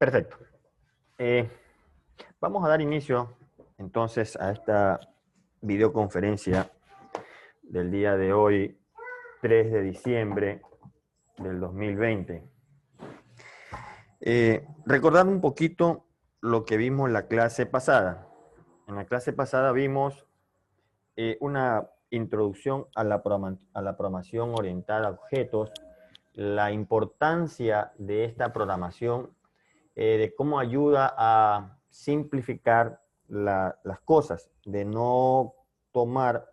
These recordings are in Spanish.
Perfecto. Vamos a dar inicio entonces a esta videoconferencia del día de hoy, 3 de diciembre del 2020. Recordar un poquito lo que vimos en la clase pasada. En la clase pasada vimos una introducción a la programación orientada a objetos, la importancia de esta programación, de cómo ayuda a simplificar las cosas, de no tomar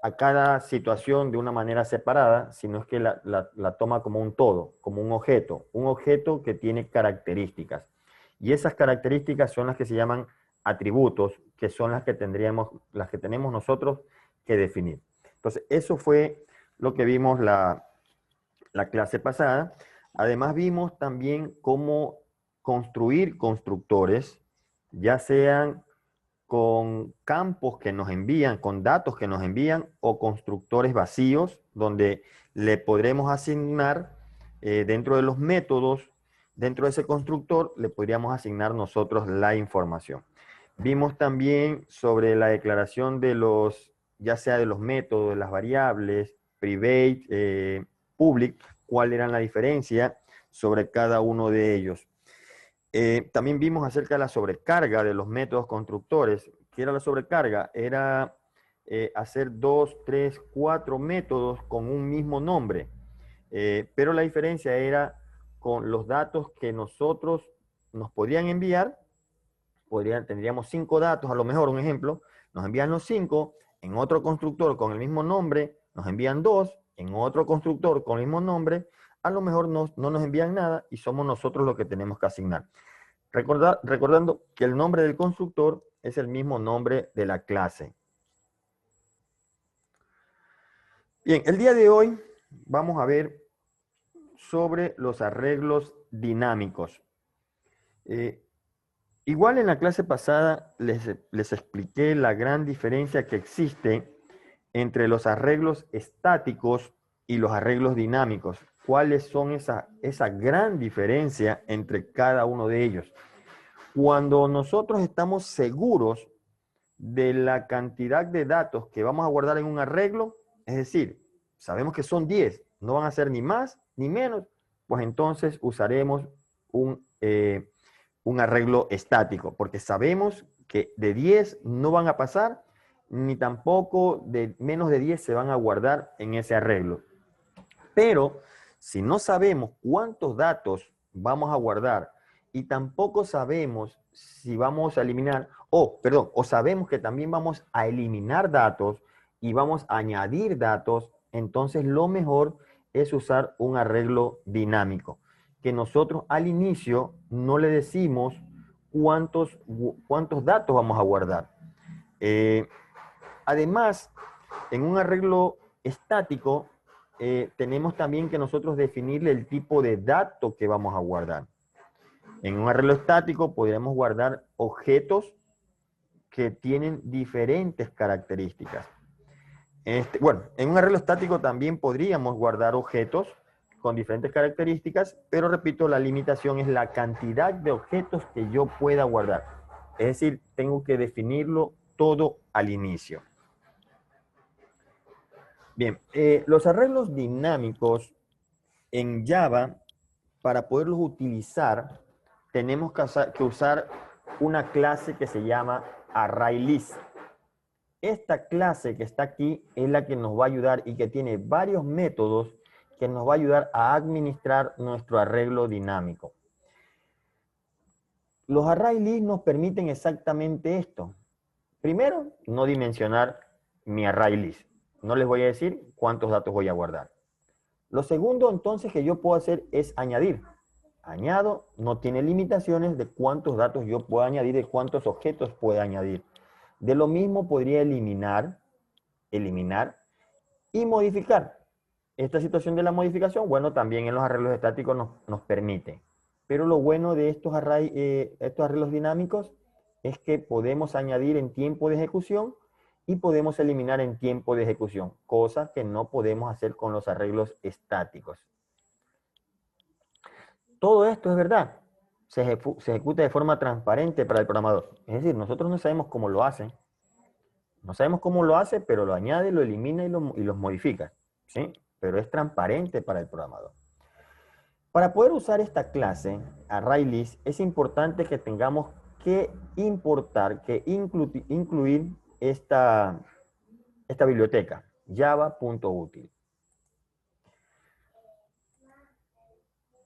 a cada situación de una manera separada, sino es que la toma como un todo, como un objeto que tiene características. Y esas características son las que se llaman atributos, que son las que tenemos nosotros que definir. Entonces, eso fue lo que vimos la clase pasada. Además, vimos también cómo construir constructores, ya sean con campos que nos envían, con datos que nos envían, o constructores vacíos, donde le podremos asignar dentro de los métodos, dentro de ese constructor, le podríamos asignar nosotros la información. Vimos también sobre la declaración de los, ya sea de los métodos, de las variables, private, public, cuál era la diferencia sobre cada uno de ellos. También vimos acerca de la sobrecarga de los métodos constructores. ¿Qué era la sobrecarga? Era hacer 2, 3, 4 métodos con un mismo nombre. Pero la diferencia era con los datos que nosotros nos podían enviar. Tendríamos 5 datos, a lo mejor un ejemplo. Nos envían los 5 en otro constructor con el mismo nombre. Nos envían 2 en otro constructor con el mismo nombre. A lo mejor no nos envían nada y somos nosotros los que tenemos que asignar. Recordando que el nombre del constructor es el mismo nombre de la clase. Bien, el día de hoy vamos a ver sobre los arreglos dinámicos. Igual en la clase pasada les expliqué la gran diferencia que existe entre los arreglos estáticos y los arreglos dinámicos. ¿Cuáles son esa gran diferencia entre cada uno de ellos? Cuando nosotros estamos seguros de la cantidad de datos que vamos a guardar en un arreglo, es decir, sabemos que son 10, no van a ser ni más ni menos, pues entonces usaremos un arreglo estático, porque sabemos que de 10 no van a pasar, ni tampoco de menos de 10 se van a guardar en ese arreglo. Pero si no sabemos cuántos datos vamos a guardar y tampoco sabemos si vamos a eliminar, o sabemos que también vamos a eliminar datos y vamos a añadir datos, entonces lo mejor es usar un arreglo dinámico, que nosotros al inicio no le decimos cuántos datos vamos a guardar. Además, en un arreglo estático, tenemos también que nosotros definirle el tipo de dato que vamos a guardar. En un arreglo estático podríamos guardar objetos que tienen diferentes características. Bueno, en un arreglo estático también podríamos guardar objetos con diferentes características, pero repito, la limitación es la cantidad de objetos que yo pueda guardar. Es decir, tengo que definirlo todo al inicio. Bien, los arreglos dinámicos en Java, para poderlos utilizar, tenemos que usar una clase que se llama ArrayList. Esta clase que está aquí es la que nos va a ayudar y que tiene varios métodos que nos va a ayudar a administrar nuestro arreglo dinámico. Los ArrayList nos permiten exactamente esto. Primero, no dimensionar mi ArrayList. No les voy a decir cuántos datos voy a guardar. Lo segundo, entonces, que yo puedo hacer es añadir. Añado, no tiene limitaciones de cuántos datos yo puedo añadir, de cuántos objetos puedo añadir. De lo mismo podría eliminar y modificar. Esta situación de la modificación, bueno, también en los arreglos estáticos nos permite. Pero lo bueno de estos arreglos dinámicos es que podemos añadir en tiempo de ejecución y podemos eliminar en tiempo de ejecución, cosa que no podemos hacer con los arreglos estáticos. Todo esto es verdad, se ejecuta de forma transparente para el programador. Es decir, nosotros no sabemos cómo lo hace. No sabemos cómo lo hace, pero lo añade, lo elimina y los modifica. ¿Sí? Pero es transparente para el programador. Para poder usar esta clase, ArrayList, es importante que tengamos que importar, incluir esta biblioteca, java.util.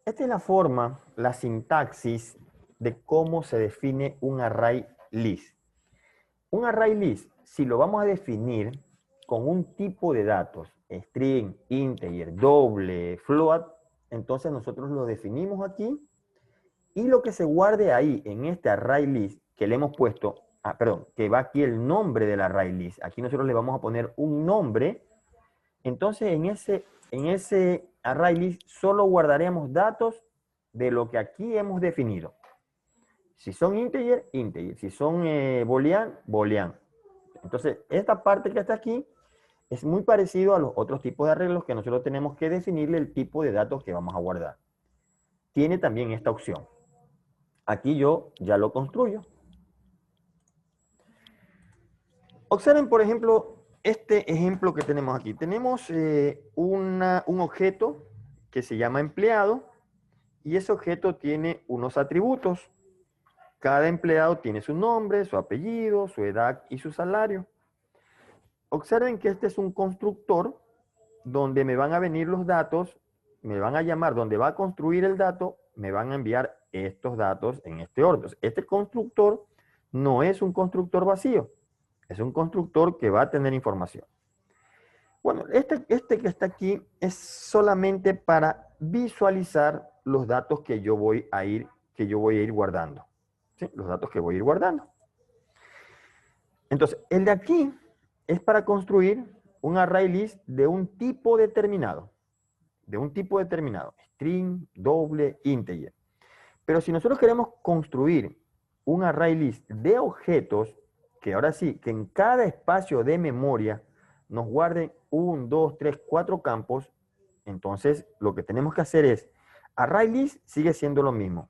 Esta es la forma, la sintaxis de cómo se define un array list. Un array list, si lo vamos a definir con un tipo de datos, string, integer, doble, float, entonces nosotros lo definimos aquí y lo que se guarde ahí en este array list que le hemos puesto, que va aquí el nombre del array list. Aquí nosotros le vamos a poner un nombre. Entonces en ese array list solo guardaremos datos de lo que aquí hemos definido. Si son integer, integer. Si son boolean, boolean. Entonces esta parte que está aquí es muy parecido a los otros tipos de arreglos que nosotros tenemos que definirle el tipo de datos que vamos a guardar. Tiene también esta opción. Aquí yo ya lo construyo. Observen, por ejemplo, este ejemplo que tenemos aquí. Tenemos un objeto que se llama empleado y ese objeto tiene unos atributos. Cada empleado tiene su nombre, su apellido, su edad y su salario. Observen que este es un constructor donde me van a venir los datos, me van a llamar, donde va a construir el dato, me van a enviar estos datos en este orden. Este constructor no es un constructor vacío, es un constructor que va a tener información. Bueno, este que está aquí es solamente para visualizar los datos que yo voy a ir guardando. ¿Sí? Los datos que voy a ir guardando. Entonces, el de aquí es para construir un array list de un tipo determinado. De un tipo determinado. String, doble, integer. Pero si nosotros queremos construir un array list de objetos, que ahora sí, que en cada espacio de memoria nos guarden 1, 2, 3, 4 campos, entonces lo que tenemos que hacer es, array list sigue siendo lo mismo,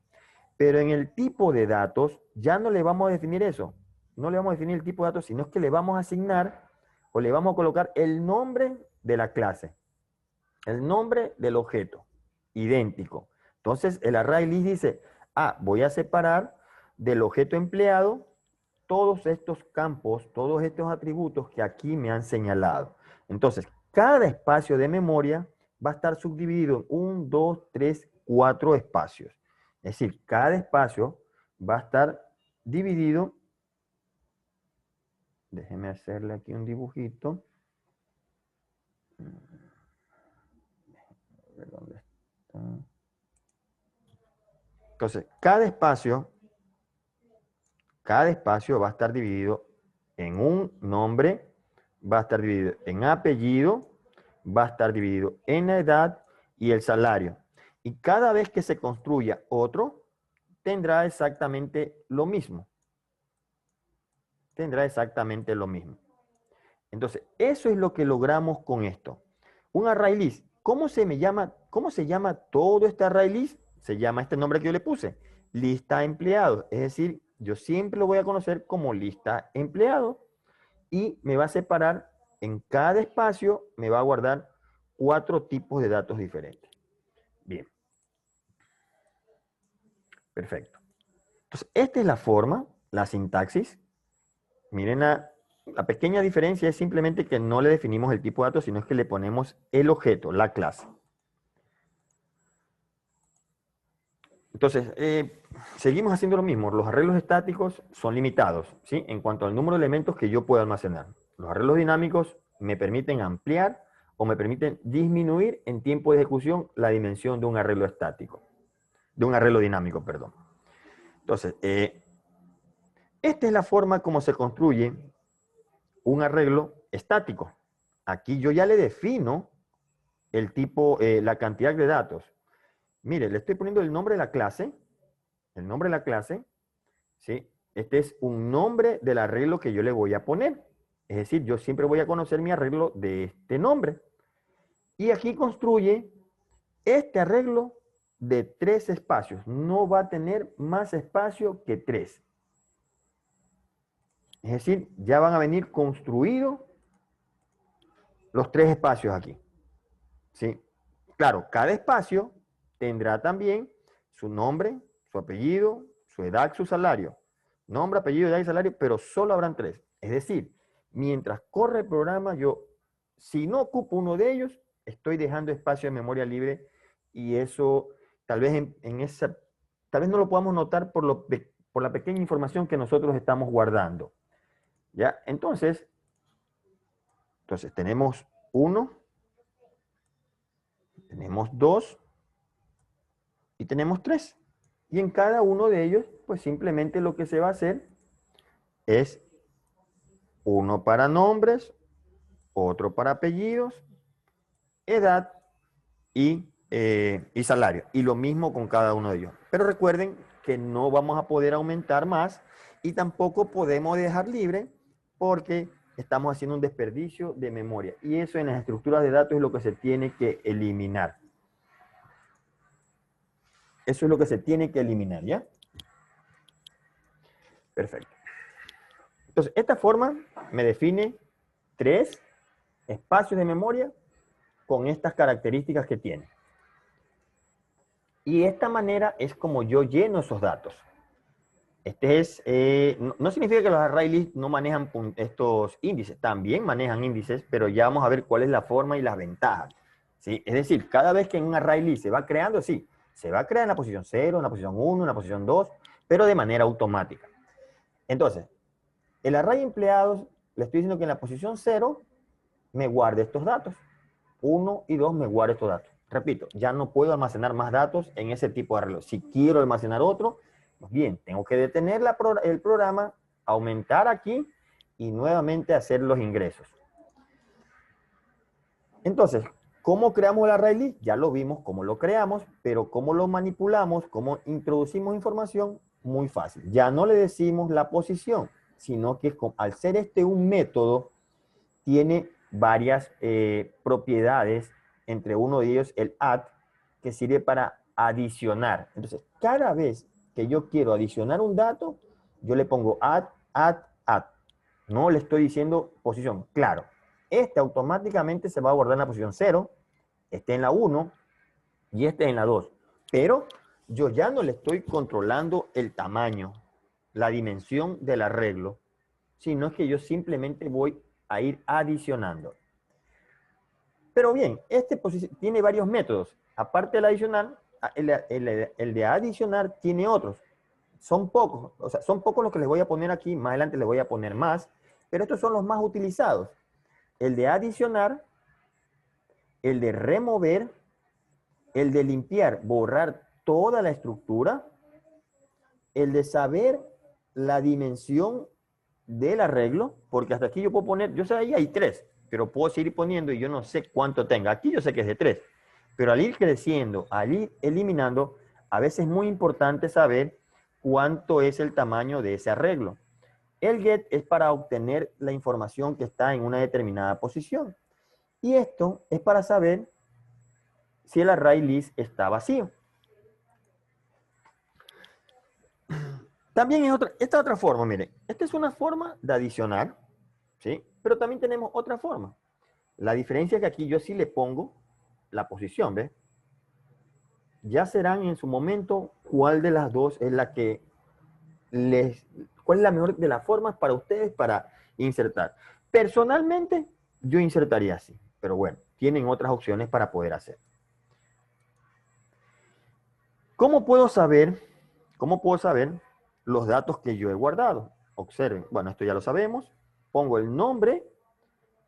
pero en el tipo de datos ya no le vamos a definir eso. No le vamos a definir el tipo de datos, sino que le vamos a asignar o le vamos a colocar el nombre de la clase, el nombre del objeto, idéntico. Entonces el array list dice, voy a separar del objeto empleado todos estos campos, todos estos atributos que aquí me han señalado. Entonces, cada espacio de memoria va a estar subdividido en 1, 2, 3, 4 espacios. Es decir, cada espacio va a estar dividido. Déjeme hacerle aquí un dibujito. A ver dónde está. Entonces, cada espacio va a estar dividido en un nombre, va a estar dividido en apellido, va a estar dividido en la edad y el salario. Y cada vez que se construya otro, tendrá exactamente lo mismo. Tendrá exactamente lo mismo. Entonces, eso es lo que logramos con esto. Un array list. ¿Cómo se llama todo este array list? Se llama este nombre que yo le puse. Lista empleados. Es decir, yo siempre lo voy a conocer como lista empleado y me va a separar en cada espacio, me va a guardar 4 tipos de datos diferentes. Bien. Perfecto. Entonces, esta es la forma, la sintaxis. Miren, la pequeña diferencia es simplemente que no le definimos el tipo de datos, sino es que le ponemos el objeto, la clase. Entonces, seguimos haciendo lo mismo. Los arreglos estáticos son limitados, ¿sí? En cuanto al número de elementos que yo puedo almacenar. Los arreglos dinámicos me permiten ampliar o me permiten disminuir en tiempo de ejecución la dimensión de un arreglo estático. De un arreglo dinámico, perdón. Entonces, esta es la forma como se construye un arreglo estático. Aquí yo ya le defino el tipo, la cantidad de datos. Mire, le estoy poniendo el nombre de la clase. El nombre de la clase, ¿sí? Este es un nombre del arreglo que yo le voy a poner. Es decir, yo siempre voy a conocer mi arreglo de este nombre. Y aquí construye este arreglo de 3 espacios. No va a tener más espacio que 3. Es decir, ya van a venir construidos los 3 espacios aquí. ¿Sí? Claro, cada espacio tendrá también su nombre, su apellido, su edad, su salario. Nombre, apellido, edad y salario, pero solo habrán 3. Es decir, mientras corre el programa, yo, si no ocupo uno de ellos, estoy dejando espacio de memoria libre y eso tal vez tal vez no lo podamos notar por la pequeña información que nosotros estamos guardando. ¿Ya? Entonces tenemos 1, tenemos 2 y tenemos 3. Y en cada uno de ellos, pues simplemente lo que se va a hacer es uno para nombres, otro para apellidos, edad y salario. Y lo mismo con cada uno de ellos. Pero recuerden que no vamos a poder aumentar más y tampoco podemos dejar libre porque estamos haciendo un desperdicio de memoria. Y eso en las estructuras de datos es lo que se tiene que eliminar. Eso es lo que se tiene que eliminar, ¿ya? Perfecto. Entonces, esta forma me define 3 espacios de memoria con estas características que tiene. Y de esta manera es como yo lleno esos datos. No significa que los array list no manejan estos índices, también manejan índices, pero ya vamos a ver cuál es la forma y las ventajas. ¿Sí? Es decir, cada vez que en un array list se va creando, sí, se va a crear en la posición 0, en la posición 1, en la posición 2, pero de manera automática. Entonces, el array empleados, le estoy diciendo que en la posición 0 me guarde estos datos. 1 y 2 me guarde estos datos. Repito, ya no puedo almacenar más datos en ese tipo de arreglo. Si quiero almacenar otro, pues bien, tengo que detener el programa, aumentar aquí y nuevamente hacer los ingresos. Entonces, ¿cómo creamos el array list? Ya lo vimos cómo lo creamos, pero cómo lo manipulamos, cómo introducimos información, muy fácil. Ya no le decimos la posición, sino que al ser un método, tiene varias propiedades, entre uno de ellos el add, que sirve para adicionar. Entonces, cada vez que yo quiero adicionar un dato, yo le pongo add, add, add. No le estoy diciendo posición. Claro, este automáticamente se va a guardar en la posición 0, este en la 1 y este en la 2. Pero yo ya no le estoy controlando el tamaño, la dimensión del arreglo, sino que yo simplemente voy a ir adicionando. Pero bien, tiene varios métodos. Aparte del adicionar, el de adicionar tiene otros. Son pocos, o sea, son pocos los que les voy a poner aquí, más adelante les voy a poner más, pero estos son los más utilizados. El de adicionar, el de remover, el de limpiar, borrar toda la estructura, el de saber la dimensión del arreglo, porque hasta aquí yo puedo poner, yo sé ahí hay 3, pero puedo seguir poniendo y yo no sé cuánto tenga. Aquí yo sé que es de 3, pero al ir creciendo, al ir eliminando, a veces es muy importante saber cuánto es el tamaño de ese arreglo. El get es para obtener la información que está en una determinada posición. Y esto es para saber si el array list está vacío. También esta otra forma, miren, esta es una forma de adicionar, ¿sí? Pero también tenemos otra forma. La diferencia es que aquí yo sí le pongo la posición, ¿ves? Ya serán en su momento cuál de las dos es la que cuál es la mejor de las formas para ustedes para insertar. Personalmente, yo insertaría así, pero bueno, tienen otras opciones para poder hacer. ¿Cómo puedo saber los datos que yo he guardado? Observen, bueno, esto ya lo sabemos. Pongo el nombre,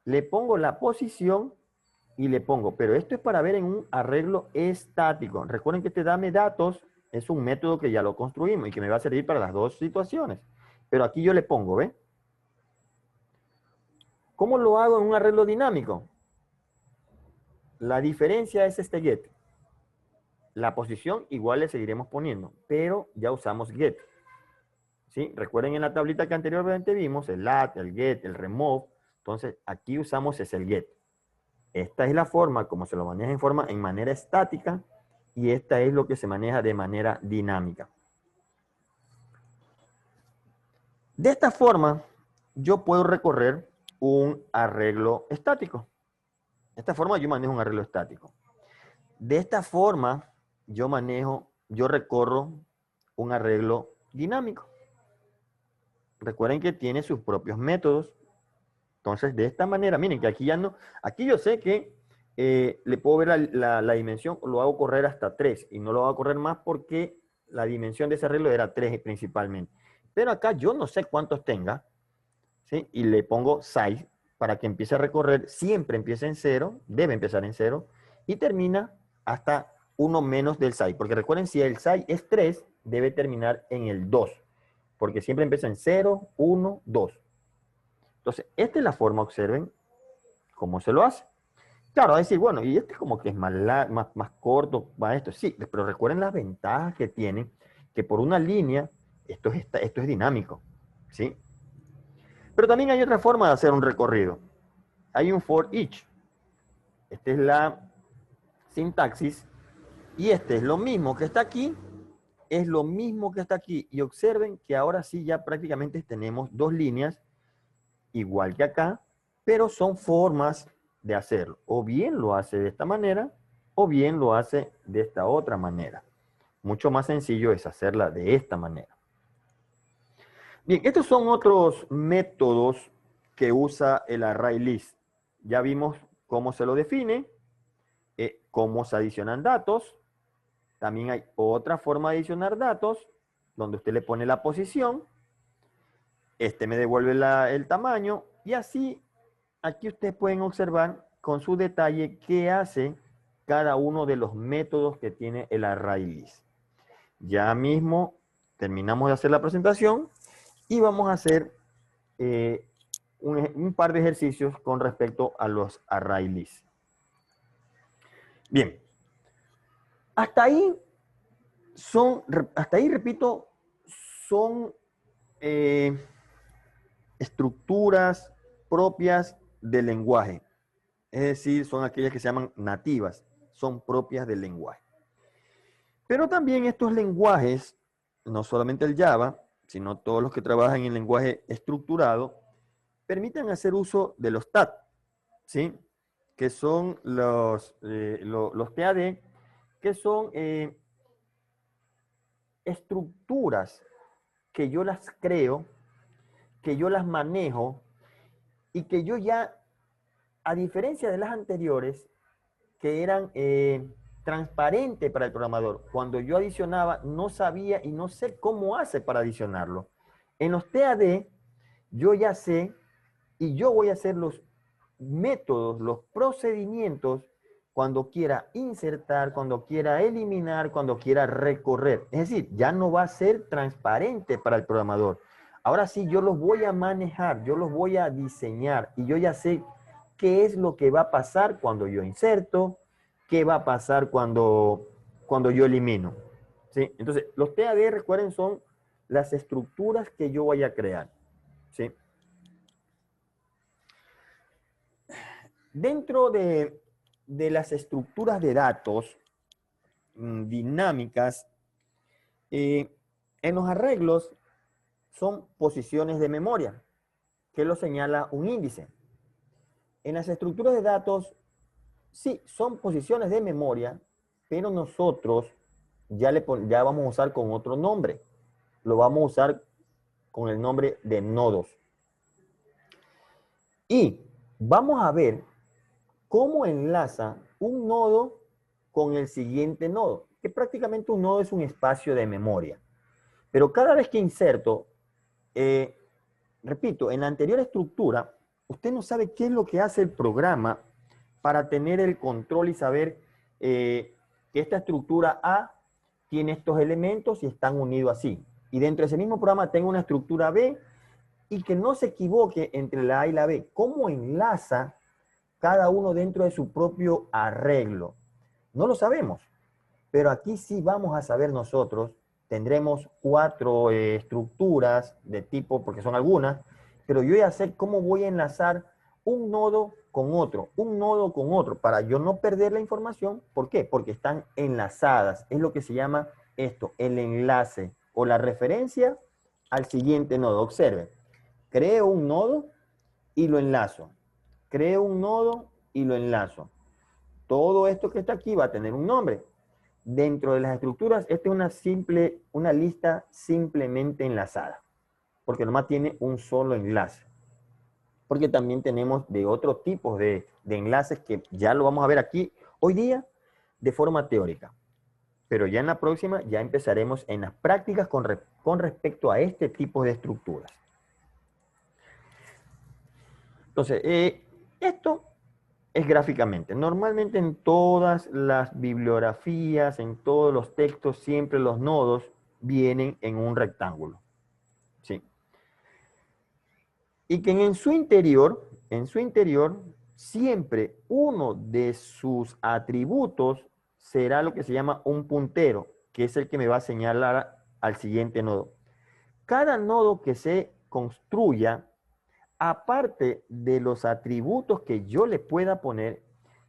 le pongo la posición y le pongo, pero esto es para ver en un arreglo estático. Recuerden que este dame datos es un método que ya lo construimos y que me va a servir para las dos situaciones. Pero aquí yo le pongo, ¿ve? ¿Cómo lo hago en un arreglo dinámico? La diferencia es este get. La posición igual le seguiremos poniendo, pero ya usamos get. ¿Sí? Recuerden en la tablita que anteriormente vimos, el add, el get, el remove. Entonces, aquí usamos es el get. Esta es la forma como se lo maneja en manera estática y esta es lo que se maneja de manera dinámica. De esta forma, yo puedo recorrer un arreglo estático. De esta forma yo manejo un arreglo estático. De esta forma yo recorro un arreglo dinámico. Recuerden que tiene sus propios métodos. Entonces, de esta manera, miren que aquí ya no, aquí yo sé que le puedo ver la dimensión, lo hago correr hasta 3 y no lo hago correr más porque la dimensión de ese arreglo era 3 principalmente. Pero acá yo no sé cuántos tenga, ¿sí? Y le pongo size para que empiece a recorrer, siempre empieza en 0, debe empezar en 0 y termina hasta 1 menos del size. Porque recuerden, si el size es 3, debe terminar en el 2, porque siempre empieza en 0, 1, 2. Entonces, esta es la forma, observen cómo se lo hace. Claro, a decir, bueno, y este como que es más corto, va esto. Sí, pero recuerden las ventajas que tienen, que por una línea, esto es dinámico, ¿sí? Pero también hay otra forma de hacer un recorrido. Hay un for each. Esta es la sintaxis. Y este es lo mismo que está aquí. Es lo mismo que está aquí. Y observen que ahora sí ya prácticamente tenemos 2 líneas, igual que acá, pero son formas de hacerlo. O bien lo hace de esta manera, o bien lo hace de esta otra manera. Mucho más sencillo es hacerla de esta manera. Bien, estos son otros métodos que usa el array list. Ya vimos cómo se lo define, cómo se adicionan datos. También hay otra forma de adicionar datos, donde usted le pone la posición. Este me devuelve el tamaño. Y así, aquí ustedes pueden observar con su detalle qué hace cada uno de los métodos que tiene el array list. Ya mismo terminamos de hacer la presentación y vamos a hacer un par de ejercicios con respecto a los array lists. Bien, hasta ahí, repito, son estructuras propias del lenguaje. Es decir, son aquellas que se llaman nativas, son propias del lenguaje. Pero también estos lenguajes, no solamente el Java, sino todos los que trabajan en lenguaje estructurado, permiten hacer uso de los TAD, ¿sí? Que son los TAD, que son estructuras que yo las creo, que yo las manejo y que yo ya, a diferencia de las anteriores, que eran transparentes para el programador, cuando yo adicionaba no sabía y no sé cómo hace para adicionarlo. En los TAD yo ya sé y yo voy a hacer los métodos, los procedimientos cuando quiera insertar, cuando quiera eliminar, cuando quiera recorrer. Es decir, ya no va a ser transparente para el programador. Ahora sí, yo los voy a manejar, yo los voy a diseñar y yo ya sé qué es lo que va a pasar cuando yo inserto, qué va a pasar cuando yo elimino. ¿Sí? Entonces, los TAD, recuerden, son las estructuras que yo voy a crear. ¿Sí? Dentro de las estructuras de datos dinámicas, en los arreglos son posiciones de memoria, que lo señala un índice. En las estructuras de datos, sí, son posiciones de memoria, pero nosotros ya vamos a usar con otro nombre. Lo vamos a usar con el nombre de nodos. Y vamos a ver cómo enlaza un nodo con el siguiente nodo, que prácticamente un nodo es un espacio de memoria. Pero cada vez que inserto, repito, en la anterior estructura, usted no sabe qué es lo que hace el programa para tener el control y saber que esta estructura A tiene estos elementos y están unidos así. Y dentro de ese mismo programa tengo una estructura B y que no se equivoque entre la A y la B. ¿Cómo enlaza cada uno dentro de su propio arreglo? No lo sabemos, pero aquí sí vamos a saber nosotros. Tendremos 4 estructuras de tipo, porque son algunas, pero yo ya sé cómo voy a enlazar un nodo con otro, un nodo con otro, para yo no perder la información. ¿Por qué? Porque están enlazadas. Es lo que se llama esto, el enlace o la referencia al siguiente nodo. Observen, creo un nodo y lo enlazo. Creo un nodo y lo enlazo. Todo esto que está aquí va a tener un nombre. Dentro de las estructuras, esta es una lista simplemente enlazada, porque nomás tiene un solo enlace. Porque también tenemos de otros tipos de enlaces que ya lo vamos a ver aquí hoy día de forma teórica. Pero ya en la próxima ya empezaremos en las prácticas con respecto a este tipo de estructuras. Entonces, esto es gráficamente. Normalmente en todas las bibliografías, en todos los textos, siempre los nodos vienen en un rectángulo. ¿Sí? Y que en su interior, siempre uno de sus atributos será lo que se llama un puntero, que es el que me va a señalar al siguiente nodo. Cada nodo que se construya, aparte de los atributos que yo le pueda poner,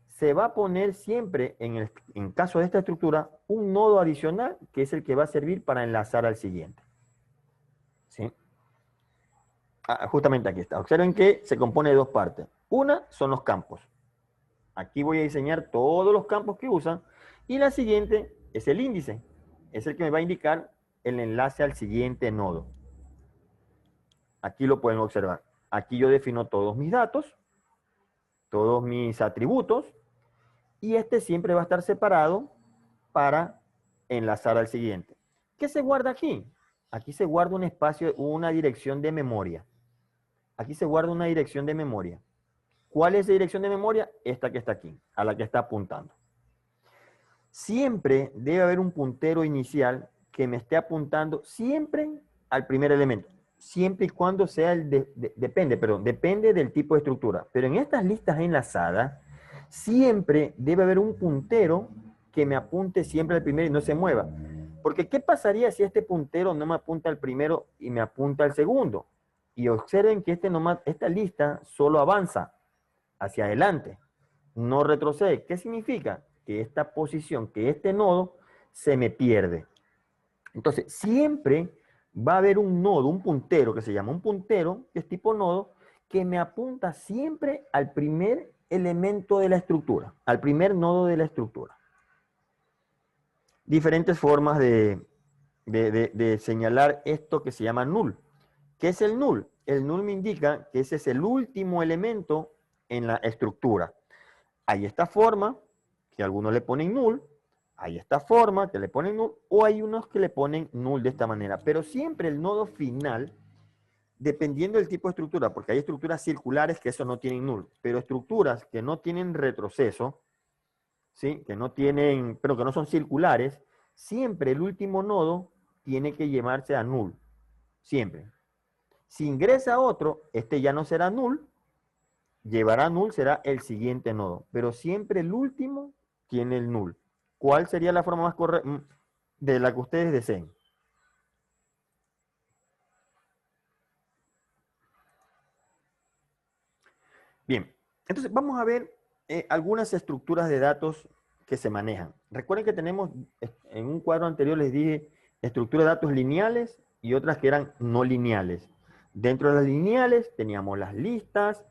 se va a poner siempre, en caso de esta estructura, un nodo adicional que es el que va a servir para enlazar al siguiente. ¿Sí? Justamente aquí está. Observen que se compone de dos partes. Una son los campos. Aquí voy a diseñar todos los campos que usan. Y la siguiente es el índice. Es el que me va a indicar el enlace al siguiente nodo. Aquí lo pueden observar. Aquí yo defino todos mis datos, todos mis atributos, y este siempre va a estar separado para enlazar al siguiente. ¿Qué se guarda aquí? Aquí se guarda un espacio, una dirección de memoria. Aquí se guarda una dirección de memoria. ¿Cuál es la dirección de memoria? Esta que está aquí, a la que está apuntando. Siempre debe haber un puntero inicial que me esté apuntando siempre al primer elemento. Siempre y cuando sea depende del tipo de estructura. Pero en estas listas enlazadas, siempre debe haber un puntero que me apunte siempre al primero y no se mueva. Porque ¿qué pasaría si este puntero no me apunta al primero y me apunta al segundo? Y observen que esta lista solo avanza hacia adelante, no retrocede. ¿Qué significa? Que esta posición, que este nodo se me pierde. Entonces, siempre va a haber un nodo, un puntero, que se llama un puntero, que es tipo nodo, que me apunta siempre al primer elemento de la estructura, al primer nodo de la estructura. Diferentes formas de señalar esto que se llama null. ¿Qué es el null? El null me indica que ese es el último elemento en la estructura. Hay esta forma, que algunos le ponen null, hay esta forma que le ponen null, o hay unos que le ponen null de esta manera. Pero siempre el nodo final, dependiendo del tipo de estructura, porque hay estructuras circulares que eso no tienen null, pero estructuras que no tienen retroceso, ¿sí? Pero que no son circulares, siempre el último nodo tiene que llevarse a null. Siempre. Si ingresa otro, este ya no será null, llevará null, será el siguiente nodo. Pero siempre el último tiene el null. ¿Cuál sería la forma más correcta de la que ustedes deseen? Bien, entonces vamos a ver algunas estructuras de datos que se manejan. Recuerden que tenemos, en un cuadro anterior les dije, estructuras de datos lineales y otras que eran no lineales. Dentro de las lineales teníamos las listas,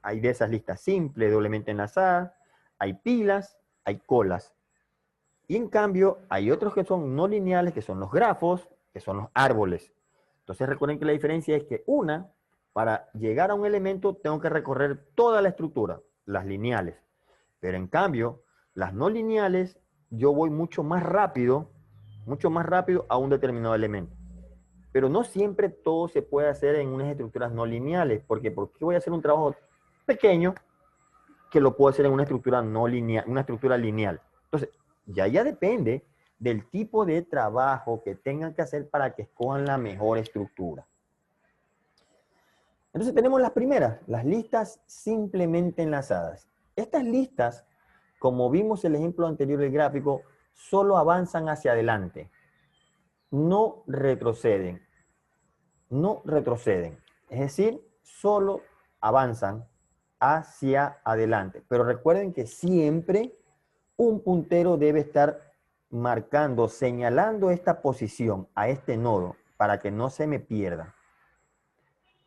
hay de esas listas simples, doblemente enlazadas, hay pilas, hay colas. Y en cambio, hay otros que son no lineales, que son los grafos, que son los árboles. Entonces recuerden que la diferencia es que para llegar a un elemento, tengo que recorrer toda la estructura, las lineales. Pero en cambio, las no lineales, yo voy mucho más rápido a un determinado elemento. Pero no siempre todo se puede hacer en unas estructuras no lineales, porque ¿por qué voy a hacer un trabajo pequeño que lo puedo hacer en una estructura no lineal, una estructura lineal? Entonces, ya depende del tipo de trabajo que tengan que hacer para que escojan la mejor estructura. Entonces tenemos las primeras, las listas simplemente enlazadas. Estas listas, como vimos en el ejemplo anterior del gráfico, solo avanzan hacia adelante. No retroceden. No retroceden. Es decir, solo avanzan hacia adelante. Pero recuerden que siempre un puntero debe estar marcando, señalando esta posición a este nodo para que no se me pierda.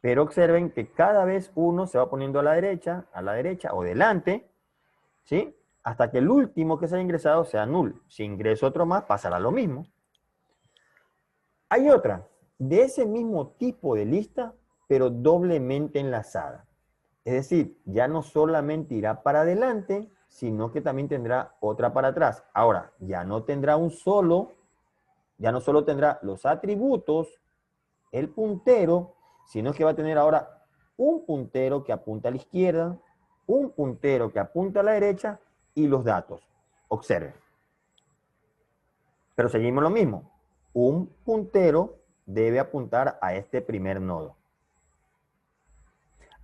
Pero observen que cada vez uno se va poniendo a la derecha o delante, ¿sí? Hasta que el último que se haya ingresado sea null. Si ingreso otro más, pasará lo mismo. Hay otra, de ese mismo tipo de lista, pero doblemente enlazada. Es decir, ya no solamente irá para adelante, sino que también tendrá otra para atrás. Ahora, ya no tendrá ya no solo tendrá los atributos, el puntero, sino que va a tener ahora un puntero que apunta a la izquierda, un puntero que apunta a la derecha y los datos. Observen. Pero seguimos lo mismo. Un puntero debe apuntar a este primer nodo.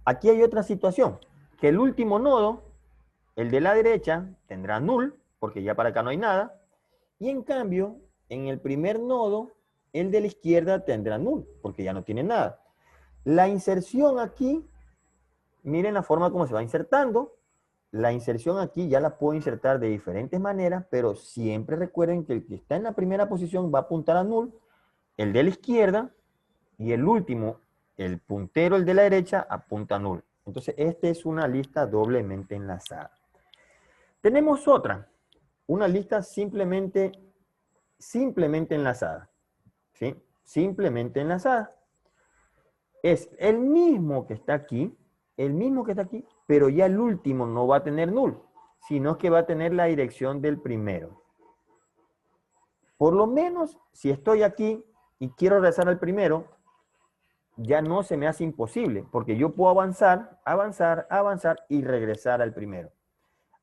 Aquí hay otra situación, que el último nodo, el de la derecha, tendrá null, porque ya para acá no hay nada, y en cambio, en el primer nodo, el de la izquierda tendrá null, porque ya no tiene nada. La inserción aquí, miren la forma como se va insertando. La inserción aquí ya la puedo insertar de diferentes maneras, pero siempre recuerden que el que está en la primera posición va a apuntar a null, el de la izquierda, y el último, el puntero, el de la derecha, apunta a null. Entonces, esta es una lista doblemente enlazada. Tenemos otra, una lista simplemente enlazada. ¿Sí? Simplemente enlazada. Es el mismo que está aquí, pero ya el último no va a tener null, sino que va a tener la dirección del primero. Por lo menos, si estoy aquí y quiero regresar al primero, ya no se me hace imposible, porque yo puedo avanzar, avanzar, avanzar y regresar al primero.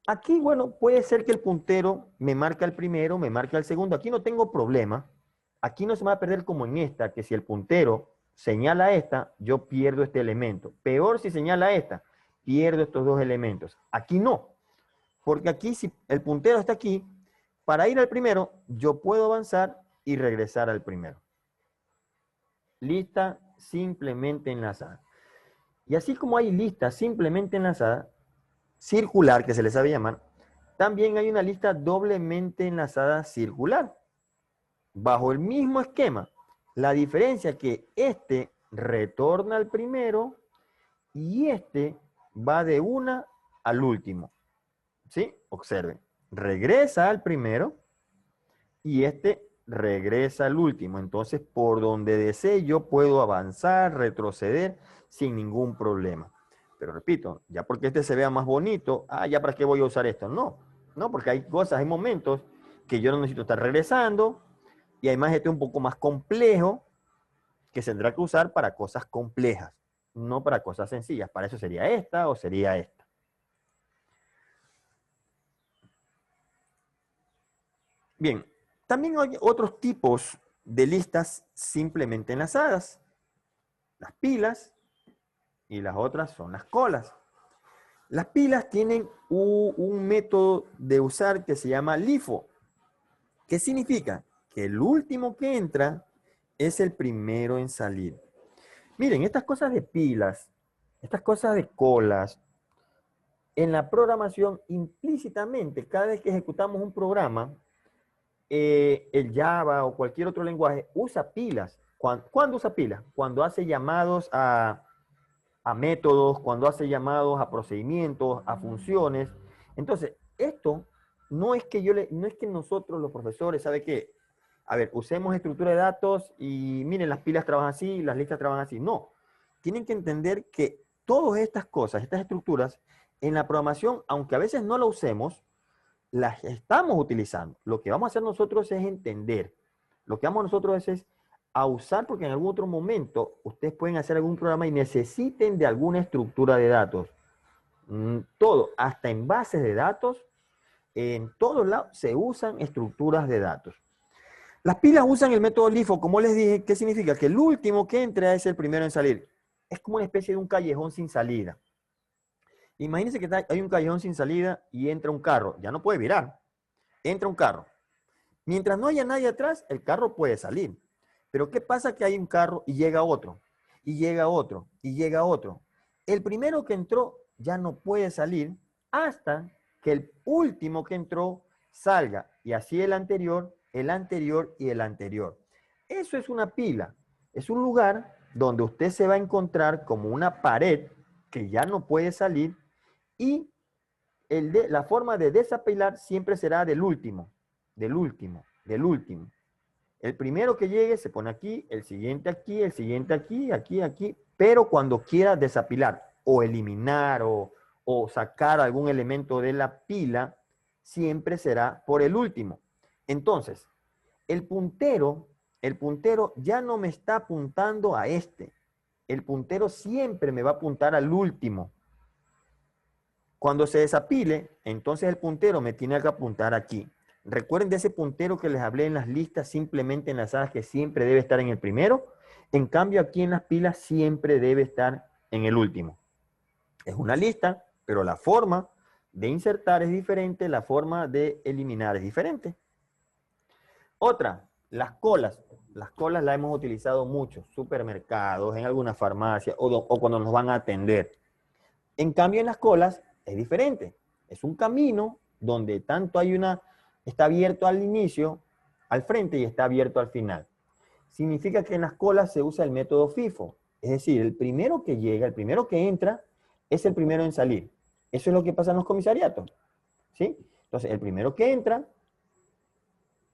Aquí, bueno, puede ser que el puntero me marca el primero, me marca el segundo. Aquí no tengo problema. Aquí no se me va a perder como en esta, que si el puntero señala esta, yo pierdo este elemento. Peor si señala esta, pierdo estos dos elementos. Aquí no, porque aquí si el puntero está aquí, para ir al primero, yo puedo avanzar y regresar al primero. Lista simplemente enlazada. Y así como hay lista simplemente enlazada, circular, que se le sabe llamar, también hay una lista doblemente enlazada circular. Bajo el mismo esquema. La diferencia es que este retorna al primero y este va de una al último. ¿Sí? Observen. Regresa al primero y este regresa al último. Entonces, por donde desee, yo puedo avanzar, retroceder sin ningún problema. Pero repito, ya porque este se vea más bonito, ya para qué voy a usar esto. No, no, porque hay cosas, hay momentos que yo no necesito estar regresando y además este es un poco más complejo que se tendrá que usar para cosas complejas, no para cosas sencillas. Para eso sería esta o sería esta. Bien, también hay otros tipos de listas simplemente enlazadas. Las pilas y las otras son las colas. Las pilas tienen un método de usar que se llama LIFO. ¿Qué significa? Que el último que entra es el primero en salir. Miren, estas cosas de pilas, estas cosas de colas, en la programación implícitamente, cada vez que ejecutamos un programa, el Java o cualquier otro lenguaje usa pilas. ¿Cuándo usa pilas? Cuando hace llamados a métodos, cuando hace llamados a procedimientos, a funciones. Entonces, esto no es que no es que nosotros los profesores, ¿sabe qué? A ver, usemos estructura de datos y miren, las pilas trabajan así, las listas trabajan así. No, tienen que entender que todas estas cosas, estas estructuras, en la programación, aunque a veces no la usemos, las estamos utilizando. Lo que vamos a hacer nosotros es entender. Lo que vamos nosotros es a usar, porque en algún otro momento ustedes pueden hacer algún programa y necesiten de alguna estructura de datos. Todo, hasta en bases de datos, en todos lados se usan estructuras de datos. Las pilas usan el método LIFO, como les dije. ¿Qué significa? Que el último que entra es el primero en salir. Es como una especie de un callejón sin salida. Imagínense que hay un callejón sin salida y entra un carro. Ya no puede virar. Entra un carro. Mientras no haya nadie atrás, el carro puede salir. Pero ¿qué pasa? Que hay un carro y llega otro, y llega otro, y llega otro. El primero que entró ya no puede salir hasta que el último que entró salga. Y así el anterior, el anterior y el anterior. Eso es una pila. Es un lugar donde usted se va a encontrar como una pared que ya no puede salir y la forma de desapilar siempre será del último, del último, del último. El primero que llegue se pone aquí, el siguiente aquí, aquí, aquí, pero cuando quiera desapilar o eliminar o sacar algún elemento de la pila, siempre será por el último. Entonces, el puntero ya no me está apuntando a este. El puntero siempre me va a apuntar al último. Cuando se desapile, entonces el puntero me tiene que apuntar aquí. Recuerden de ese puntero que les hablé en las listas simplemente enlazadas que siempre debe estar en el primero. En cambio, aquí en las pilas siempre debe estar en el último. Es una lista, pero la forma de insertar es diferente, la forma de eliminar es diferente. Otra, las colas. Las colas las hemos utilizado mucho, supermercados, en alguna farmacia o cuando nos van a atender. En cambio, en las colas es diferente. Es un camino donde tanto está abierto al inicio, al frente y está abierto al final. Significa que en las colas se usa el método FIFO. Es decir, el primero que llega, el primero que entra, es el primero en salir. Eso es lo que pasa en los comisariatos. ¿Sí? Entonces, el primero que entra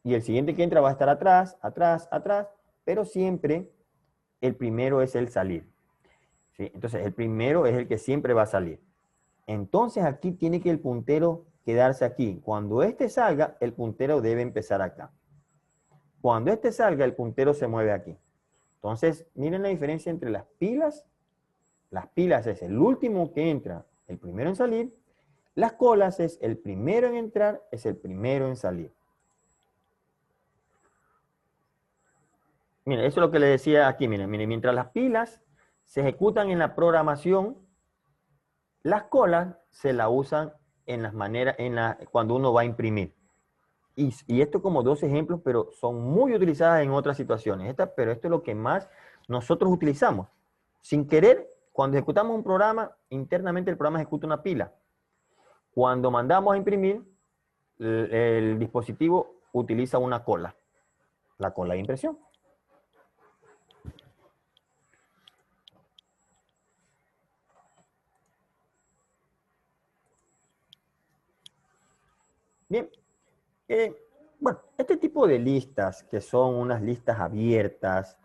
y el siguiente que entra va a estar atrás, atrás, atrás, pero siempre el primero es el salir. ¿Sí? Entonces, el primero es el que siempre va a salir. Entonces aquí tiene que el puntero quedarse aquí. Cuando este salga, el puntero debe empezar acá. Cuando este salga, el puntero se mueve aquí. Entonces, miren la diferencia entre las pilas. Las pilas es el último que entra, el primero en salir. Las colas es el primero en entrar, es el primero en salir. Miren, eso es lo que le decía aquí. Miren, mientras las pilas se ejecutan en la programación, las colas se la usan en las maneras, cuando uno va a imprimir. Y esto como dos ejemplos, pero son muy utilizadas en otras situaciones. Pero esto es lo que más nosotros utilizamos. Sin querer, cuando ejecutamos un programa, internamente el programa ejecuta una pila. Cuando mandamos a imprimir, el dispositivo utiliza una cola, la cola de impresión. Bien, bueno, este tipo de listas, que son unas listas abiertas,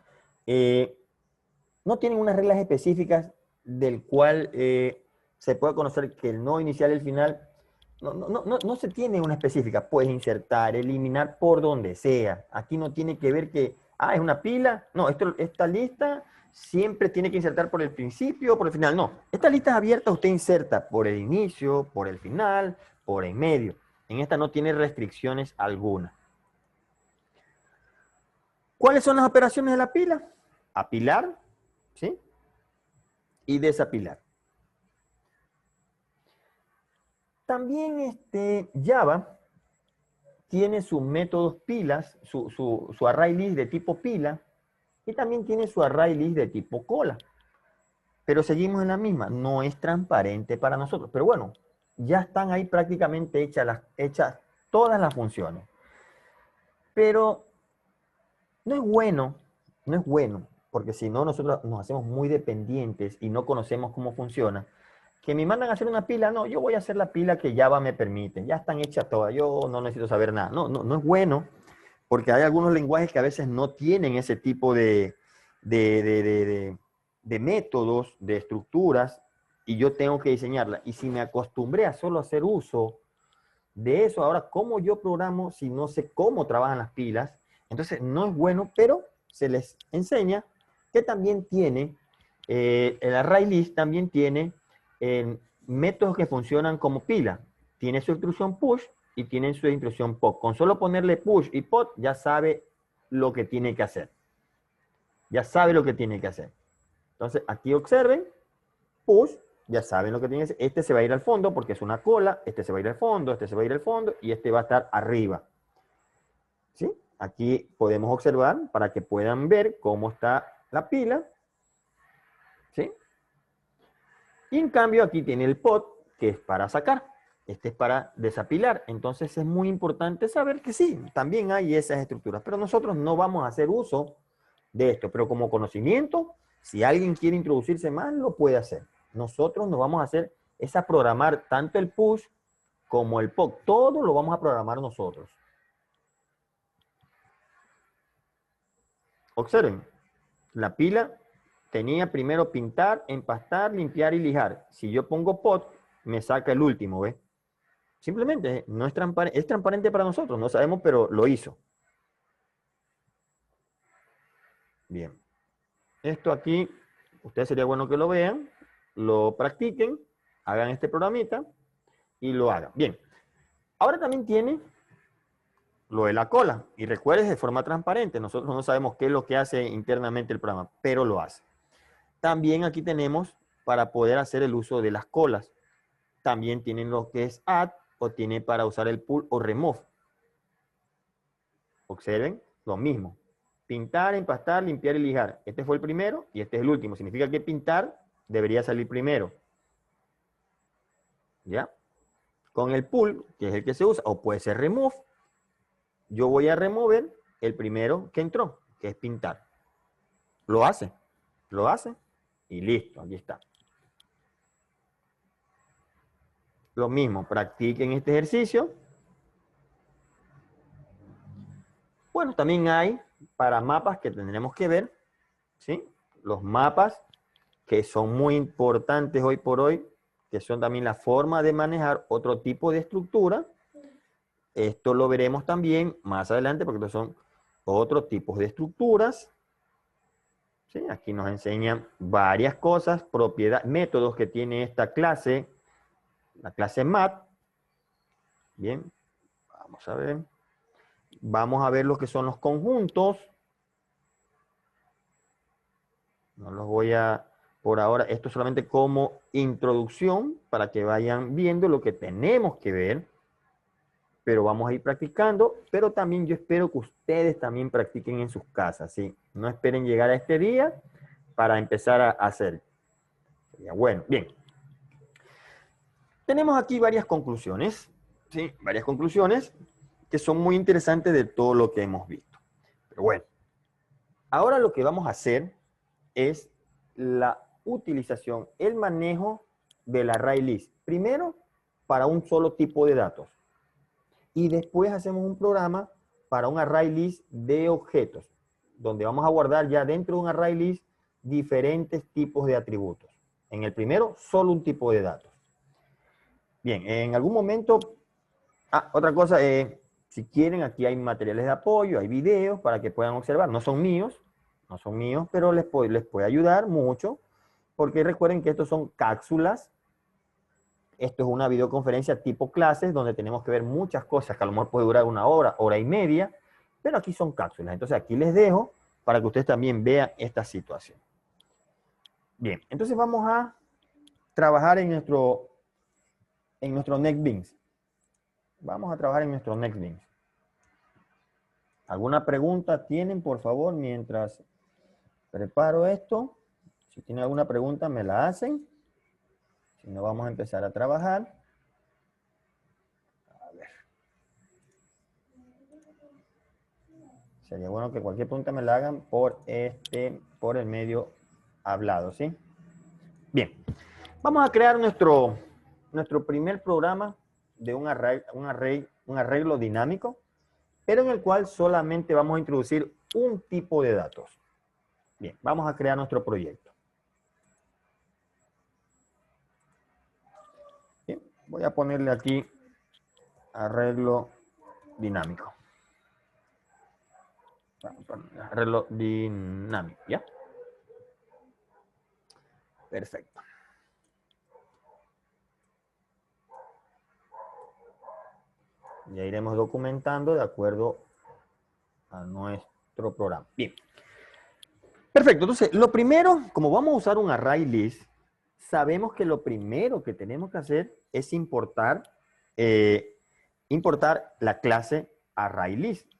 no tienen unas reglas específicas del cual se puede conocer que el no inicial y el final no se tiene una específica. Puedes insertar, eliminar por donde sea. Aquí no tiene que ver que, es una pila. No, esta lista siempre tiene que insertar por el principio o por el final. No, esta lista es abierta, usted inserta por el inicio, por el final, por el medio. En esta no tiene restricciones alguna. ¿Cuáles son las operaciones de la pila? Apilar, ¿sí? Y desapilar. También Java tiene sus métodos pilas, su array list de tipo pila, y también tiene su array list de tipo cola. Pero seguimos en la misma, no es transparente para nosotros. Pero bueno, ya están ahí prácticamente hechas todas las funciones. Pero no es bueno, porque si no nosotros nos hacemos muy dependientes y no conocemos cómo funciona. Que me mandan a hacer una pila, no, yo voy a hacer la pila que Java me permite, ya están hechas todas, yo no necesito saber nada. No es bueno, porque hay algunos lenguajes que a veces no tienen ese tipo de, de, de, de métodos, de estructuras, y yo tengo que diseñarla. Y si me acostumbré a solo hacer uso de eso, ahora, ¿cómo yo programo si no sé cómo trabajan las pilas? Entonces, no es bueno, pero se les enseña que también tiene, el array list también tiene métodos que funcionan como pila. Tiene su instrucción push y tiene su instrucción pop. Con solo ponerle push y pop, ya sabe lo que tiene que hacer. Ya sabe lo que tiene que hacer. Entonces, aquí observen, push, ya saben lo que tiene que hacer. Este se va a ir al fondo porque es una cola, este se va a ir al fondo, este se va a ir al fondo y este va a estar arriba. ¿Sí? Aquí podemos observar para que puedan ver cómo está la pila. ¿Sí? Y en cambio aquí tiene el pod, que es para sacar. Este es para desapilar. Entonces es muy importante saber que sí, también hay esas estructuras. Pero nosotros no vamos a hacer uso de esto. Pero como conocimiento, si alguien quiere introducirse más, lo puede hacer. Nosotros nos vamos a hacer es a programar tanto el push como el pop. Todo lo vamos a programar nosotros. Observen, la pila tenía primero pintar, empastar, limpiar y lijar. Si yo pongo pot, me saca el último, ¿ves? Simplemente no es transparente para nosotros, no sabemos, pero lo hizo. Bien. Esto aquí, ustedes sería bueno que lo vean, lo practiquen, hagan este programita y lo hagan. Bien. Ahora también tiene lo de la cola. Y recuerden, de forma transparente. Nosotros no sabemos qué es lo que hace internamente el programa, pero lo hace. También aquí tenemos para poder hacer el uso de las colas. También tienen lo que es add o tiene para usar el pull o remove. Observen, lo mismo. Pintar, empastar, limpiar y lijar. Este fue el primero y este es el último. Significa que pintar debería salir primero. ¿Ya? Con el pull, que es el que se usa, o puede ser remove, yo voy a remover el primero que entró, que es pintar. Lo hace y listo, aquí está. Lo mismo, practiquen este ejercicio. Bueno, también hay para mapas que tendremos que ver, ¿sí? Los mapas que son muy importantes hoy por hoy, que son también la forma de manejar otro tipo de estructura. Esto lo veremos también más adelante porque estos son otros tipos de estructuras. ¿Sí? Aquí nos enseñan varias cosas, métodos que tiene esta clase, la clase Mat. Bien, vamos a ver. Vamos a ver lo que son los conjuntos. No los voy a, por ahora, esto solamente como introducción para que vayan viendo lo que tenemos que ver. Pero vamos a ir practicando, pero también yo espero que ustedes también practiquen en sus casas, ¿sí? No esperen llegar a este día para empezar a hacer. Bueno, bien. Tenemos aquí varias conclusiones, ¿sí? Varias conclusiones que son muy interesantes de todo lo que hemos visto. Pero bueno, ahora lo que vamos a hacer es la utilización, el manejo del array list. Primero, para un solo tipo de datos. Y después hacemos un programa para un array list de objetos, donde vamos a guardar ya dentro de un array list diferentes tipos de atributos. En el primero, solo un tipo de datos. Bien, en algún momento, otra cosa, si quieren, aquí hay materiales de apoyo, hay videos para que puedan observar. No son míos, pero les puede ayudar mucho, porque recuerden que estos son cápsulas. Esto es una videoconferencia tipo clases, donde tenemos que ver muchas cosas, que a lo mejor puede durar una hora, hora y media, pero aquí son cápsulas. Entonces aquí les dejo para que ustedes también vean esta situación. Bien, entonces vamos a trabajar en nuestro NetBeans. Vamos a trabajar en nuestro NetBeans. ¿Alguna pregunta tienen, por favor, mientras preparo esto? Si tienen alguna pregunta, me la hacen. Si no, vamos a empezar a trabajar. A ver. Sería bueno que cualquier pregunta me la hagan por el medio hablado, ¿sí? Bien. Vamos a crear nuestro primer programa de un arreglo dinámico, pero en el cual solamente vamos a introducir un tipo de datos. Bien, vamos a crear nuestro proyecto. Bien, voy a ponerle aquí arreglo dinámico. Arreglo dinámico, ¿ya? Perfecto. Ya iremos documentando de acuerdo a nuestro programa. Bien. Perfecto. Entonces, lo primero, como vamos a usar un array list, sabemos que lo primero que tenemos que hacer es importar la clase ArrayList.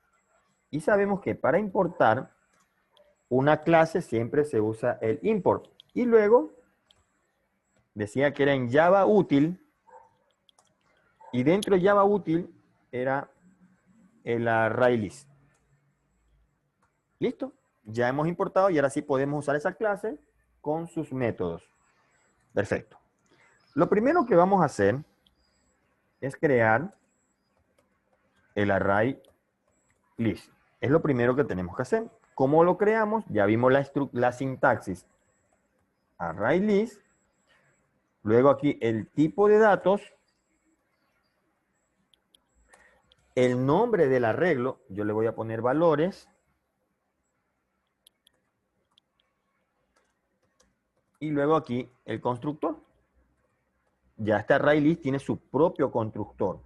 Y sabemos que para importar una clase siempre se usa el import. Y luego decía que era en Java útil, y dentro de Java útil era el array list. ¿Listo? Ya hemos importado y ahora sí podemos usar esa clase con sus métodos. Perfecto. Lo primero que vamos a hacer es crear el array list. Es lo primero que tenemos que hacer. ¿Cómo lo creamos? Ya vimos la sintaxis. Array list. Luego aquí el tipo de datos. El nombre del arreglo. Yo le voy a poner valores. Y luego aquí el constructor. Ya este array list tiene su propio constructor.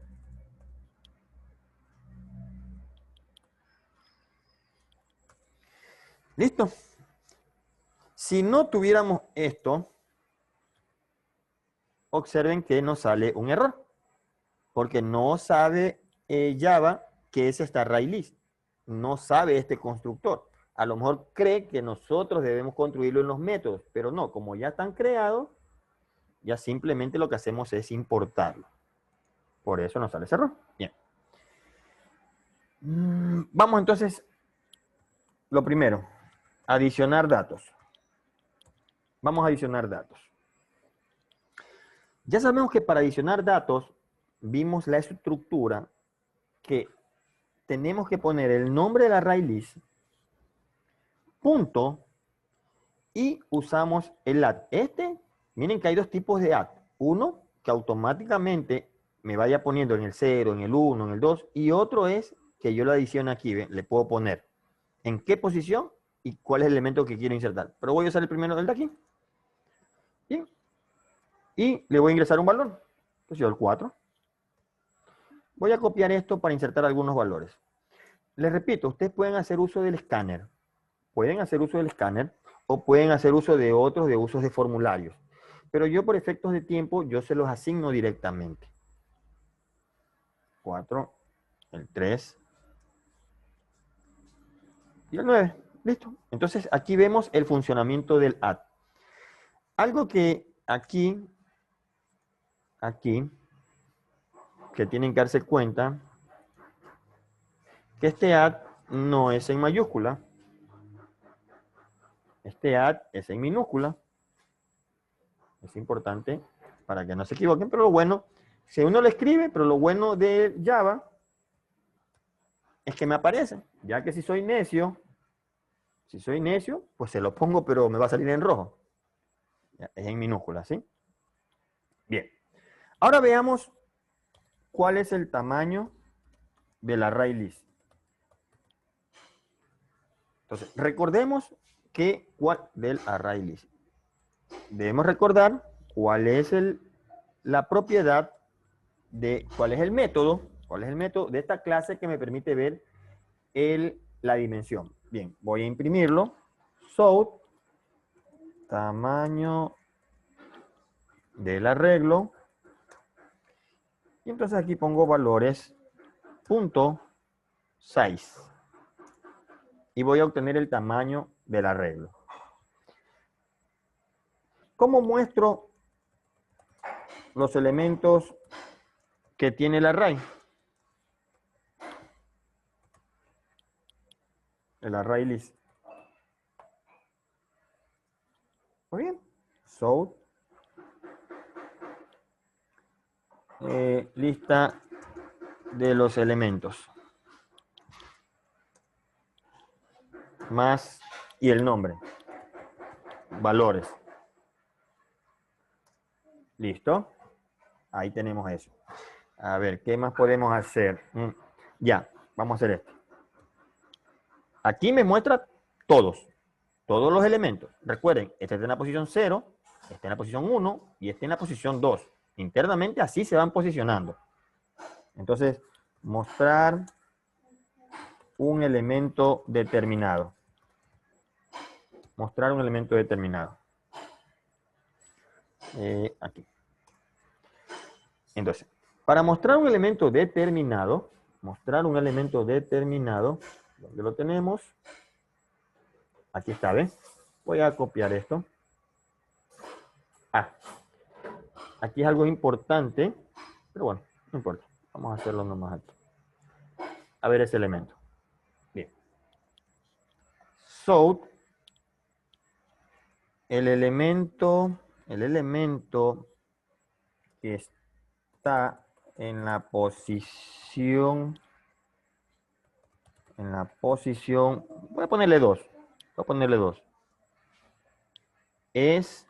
¿Listo? Si no tuviéramos esto, observen que nos sale un error. Porque no sabe Java qué es este array list. No sabe este constructor. A lo mejor cree que nosotros debemos construirlo en los métodos, pero no, como ya están creados, ya simplemente lo que hacemos es importarlo. Por eso nos sale ese error. Bien. Vamos entonces, lo primero, adicionar datos. Vamos a adicionar datos. Ya sabemos que para adicionar datos, vimos la estructura que tenemos que poner el nombre del array list, punto, y usamos el add. Miren que hay dos tipos de add. Uno, que automáticamente me vaya poniendo en el 0, en el 1, en el 2, y otro es que yo lo adiciono aquí, ¿ven? Le puedo poner en qué posición y cuál es el elemento que quiero insertar. Pero voy a usar el primero del de aquí. Bien. Y le voy a ingresar un valor. Entonces yo el 4. Voy a copiar esto para insertar algunos valores. Les repito, ustedes pueden hacer uso del escáner. Pueden hacer uso del escáner o pueden hacer uso de otros de usos de formularios. Pero yo por efectos de tiempo, yo se los asigno directamente. 4, el 3 y el 9. Listo. Entonces aquí vemos el funcionamiento del add. Algo que aquí, que tienen que darse cuenta, que este add no es en mayúscula. Este add es en minúscula. Es importante para que no se equivoquen, pero lo bueno, si uno lo escribe, pero lo bueno de Java es que me aparece. Ya que si soy necio, pues se lo pongo, pero me va a salir en rojo. Es en minúscula, ¿sí? Bien. Ahora veamos cuál es el tamaño del array list. Entonces, recordemos que del array list. Debemos recordar cuál es la propiedad de cuál es el método de esta clase que me permite ver la dimensión. Bien, voy a imprimirlo. So, tamaño del arreglo. Y entonces aquí pongo valores punto size. Y voy a obtener el tamaño del arreglo. ¿Cómo muestro los elementos que tiene el array? El array list. Muy bien. So, lista de los elementos. Más y el nombre. Valores. ¿Listo? Ahí tenemos eso. A ver, ¿qué más podemos hacer? Ya, vamos a hacer esto. Aquí me muestra todos los elementos. Recuerden, este está en la posición 0, este en la posición 1 y este en la posición 2. Internamente así se van posicionando. Entonces, mostrar un elemento determinado. Mostrar un elemento determinado. Aquí. Entonces, para mostrar un elemento determinado, ¿dónde lo tenemos? Aquí está, ¿ves? Voy a copiar esto. Aquí es algo importante, pero bueno, no importa. Vamos a hacerlo nomás aquí. A ver ese elemento. Bien. So, el elemento que está en la posición, voy a ponerle 2. Voy a ponerle 2. Es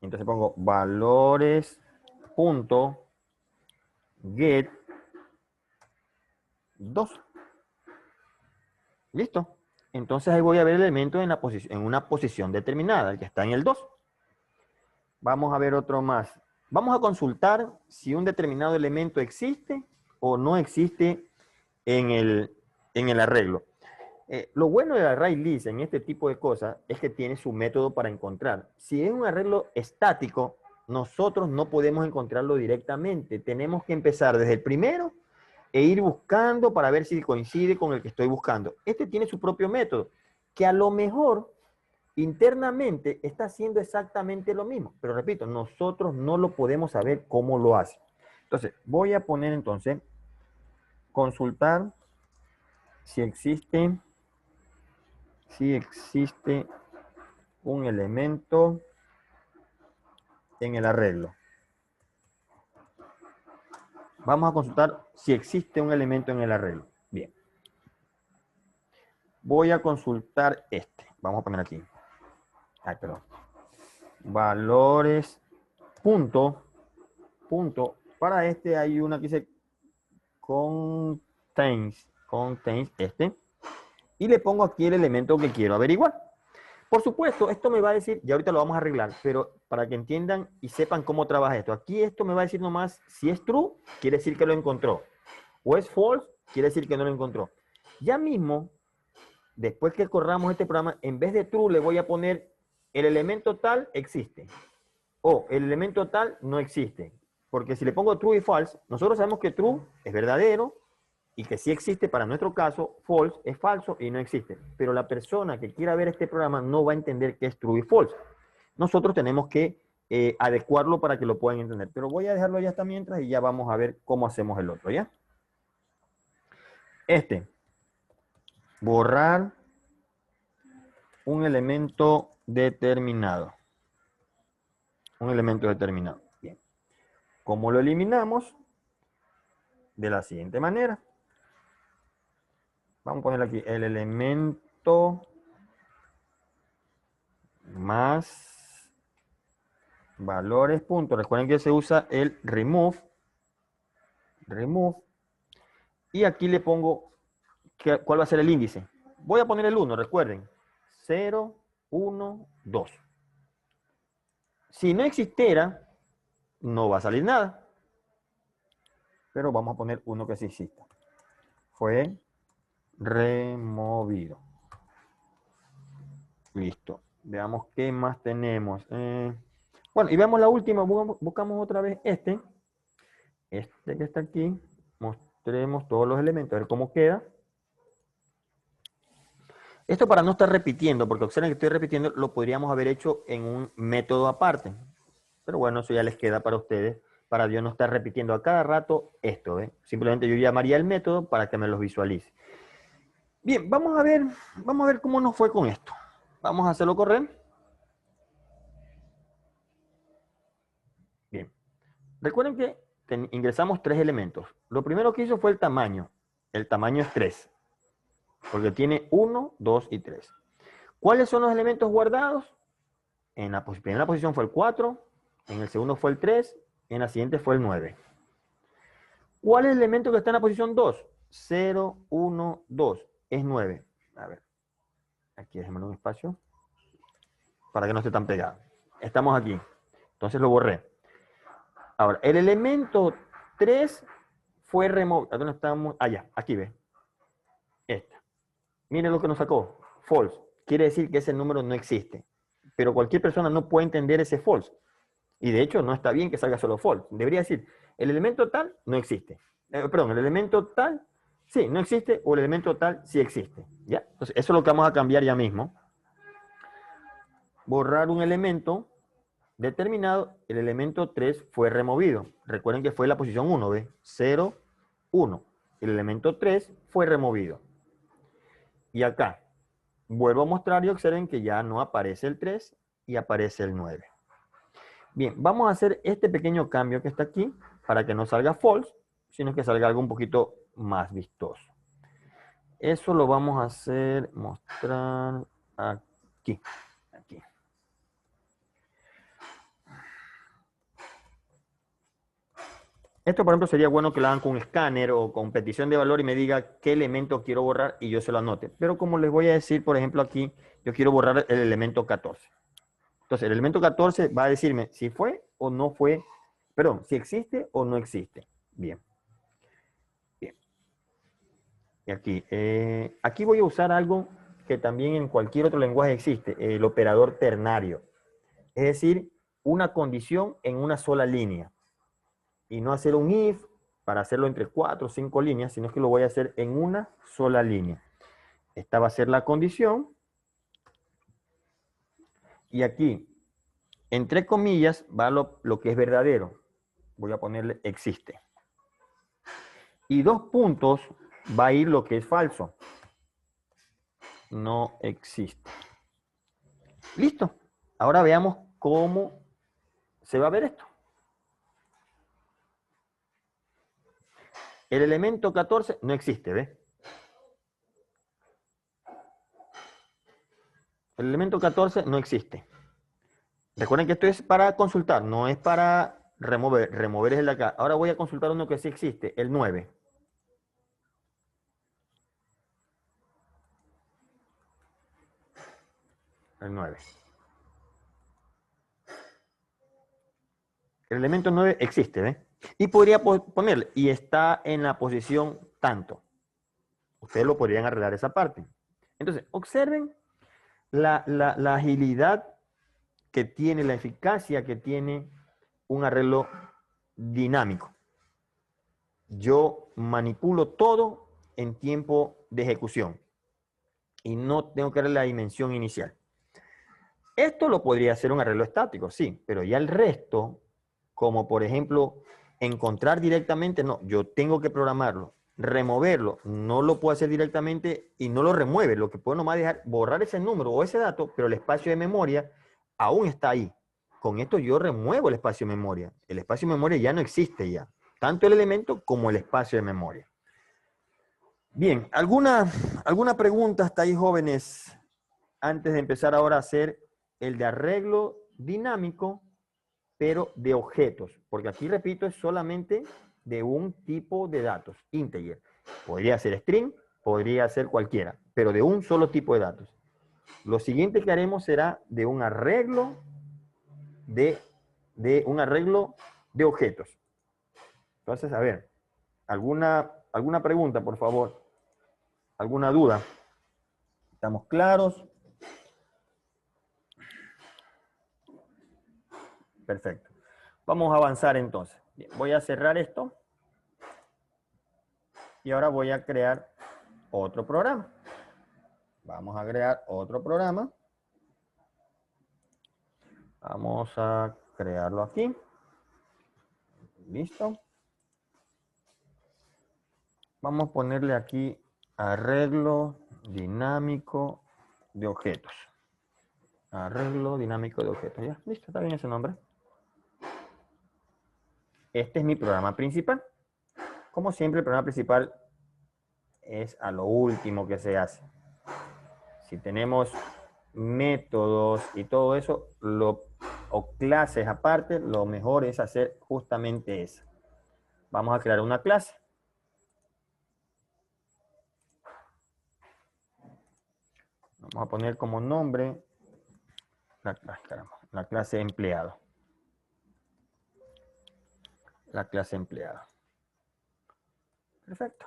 entonces pongo valores punto get 2. ¿Listo? Entonces ahí voy a ver el elemento en una posición determinada, el que está en el 2. Vamos a ver otro más. Vamos a consultar si un determinado elemento existe o no existe en el arreglo. Lo bueno del array list en este tipo de cosas es que tiene su método para encontrar. Si es un arreglo estático, nosotros no podemos encontrarlo directamente. Tenemos que empezar desde el primero e ir buscando para ver si coincide con el que estoy buscando. Este tiene su propio método, que a lo mejor internamente está haciendo exactamente lo mismo. Pero repito, nosotros no lo podemos saber cómo lo hace. Entonces, voy a poner entonces, consultar si existe un elemento en el arreglo. Vamos a consultar si existe un elemento en el arreglo. Bien. Voy a consultar este. Vamos a poner aquí. Ay, perdón. Valores, punto. Para este hay una que dice contains este. Y le pongo aquí el elemento que quiero averiguar. Por supuesto, esto me va a decir, y ahorita lo vamos a arreglar, pero para que entiendan y sepan cómo trabaja esto. Aquí esto me va a decir nomás, si es true, quiere decir que lo encontró. O es false, quiere decir que no lo encontró. Ya mismo, después que corramos este programa, en vez de true le voy a poner el elemento tal existe. O el elemento tal no existe. Porque si le pongo true y false, nosotros sabemos que true es verdadero, y que sí existe para nuestro caso, false es falso y no existe. Pero la persona que quiera ver este programa no va a entender qué es true y false. Nosotros tenemos que adecuarlo para que lo puedan entender. Pero voy a dejarlo ya hasta mientras y ya vamos a ver cómo hacemos el otro, ¿ya? Borrar un elemento determinado. Un elemento determinado. Bien. ¿Cómo lo eliminamos? De la siguiente manera. Vamos a poner aquí el elemento más valores punto. Recuerden que se usa el remove. Y aquí le pongo cuál va a ser el índice. Voy a poner el 1, recuerden. 0, 1, 2. Si no existiera, no va a salir nada. Pero vamos a poner uno que sí exista. Fue removido. Listo. Veamos qué más tenemos. Bueno, y veamos la última. Buscamos otra vez este que está aquí. Mostremos todos los elementos, a ver cómo queda. Esto para no estar repitiendo, porque observen que estoy repitiendo, lo podríamos haber hecho en un método aparte. Pero bueno, eso ya les queda para ustedes, para yo no estar repitiendo a cada rato esto. Simplemente yo llamaría el método para que me los visualice. Bien, vamos a ver cómo nos fue con esto. Vamos a hacerlo correr. Bien. Recuerden que ingresamos 3 elementos. Lo primero que hizo fue el tamaño. El tamaño es 3. Porque tiene 1, 2 y 3. ¿Cuáles son los elementos guardados? En la primera posición fue el 4, en el segundo fue el 3, en la siguiente fue el 9. ¿Cuál es el elemento que está en la posición 2? 0, 1, 2. Es 9. A ver. Aquí déjenme un espacio para que no esté tan pegado. Estamos aquí. Entonces lo borré. Ahora, el elemento 3 fue removido. ¿Dónde estamos? Allá, aquí ve. Esta. Miren lo que nos sacó. False. Quiere decir que ese número no existe. Pero cualquier persona no puede entender ese false. Y de hecho no está bien que salga solo false. Debería decir, el elemento tal no existe. Perdón, el elemento tal sí no existe o el elemento tal sí existe. ¿Ya? Entonces, eso es lo que vamos a cambiar ya mismo. Borrar un elemento determinado, el elemento 3 fue removido. Recuerden que fue la posición 1, ¿ve? 0, 1. El elemento 3 fue removido. Y acá, vuelvo a mostrar y observen que ya no aparece el 3 y aparece el 9. Bien, vamos a hacer este pequeño cambio que está aquí para que no salga false, sino que salga algo un poquito más vistoso. Eso lo vamos a hacer, mostrar aquí. Aquí. Esto, por ejemplo, sería bueno que lo hagan con un escáner o con petición de valor y me diga qué elemento quiero borrar y yo se lo anote. Pero como les voy a decir, por ejemplo, aquí, yo quiero borrar el elemento 14. Entonces, el elemento 14 va a decirme si fue o no fue, perdón, si existe o no existe. Bien. Bien. Y aquí voy a usar algo que también en cualquier otro lenguaje existe, el operador ternario. Es decir, una condición en una sola línea. Y no hacer un if para hacerlo entre 4 o 5 líneas, sino que lo voy a hacer en una sola línea. Esta va a ser la condición. Y aquí, entre comillas, va lo que es verdadero. Voy a ponerle existe. Y 2 puntos va a ir lo que es falso. No existe. Listo. Ahora veamos cómo se va a ver esto. El elemento 14 no existe, ¿ves? El elemento 14 no existe. Recuerden que esto es para consultar, no es para remover. Remover es el de acá. Ahora voy a consultar uno que sí existe, el 9. El 9. El elemento 9 existe, ¿ves? Y podría ponerle, y está en la posición tanto. Ustedes lo podrían arreglar esa parte. Entonces, observen la agilidad que tiene, la eficacia que tiene un arreglo dinámico. Yo manipulo todo en tiempo de ejecución y no tengo que darle la dimensión inicial. Esto lo podría hacer un arreglo estático, sí, pero ya el resto, como por ejemplo encontrar directamente, no, yo tengo que programarlo. Removerlo, no lo puedo hacer directamente y no lo remueve. Lo que puedo nomás dejar, borrar ese número o ese dato, pero el espacio de memoria aún está ahí. Con esto yo remuevo el espacio de memoria. El espacio de memoria ya no existe ya. Tanto el elemento como el espacio de memoria. Bien, ¿alguna pregunta hasta ahí, jóvenes? Antes de empezar ahora a hacer el de arreglo dinámico, pero de objetos. Porque aquí, repito, es solamente de un tipo de datos, integer. Podría ser string, podría ser cualquiera, pero de un solo tipo de datos. Lo siguiente que haremos será de un arreglo de objetos. Entonces, a ver, ¿alguna pregunta, por favor? ¿Alguna duda? ¿Estamos claros? Perfecto. Vamos a avanzar entonces. Bien, voy a cerrar esto. Y ahora voy a crear otro programa. Vamos a crear otro programa. Vamos a crearlo aquí. Listo. Vamos a ponerle aquí arreglo dinámico de objetos. Arreglo dinámico de objetos. Ya, listo, está bien ese nombre. Este es mi programa principal. Como siempre, el programa principal es a lo último que se hace. Si tenemos métodos y todo eso, o clases aparte, lo mejor es hacer justamente eso. Vamos a crear una clase. Vamos a poner como nombre la clase empleado. La clase empleado. Perfecto.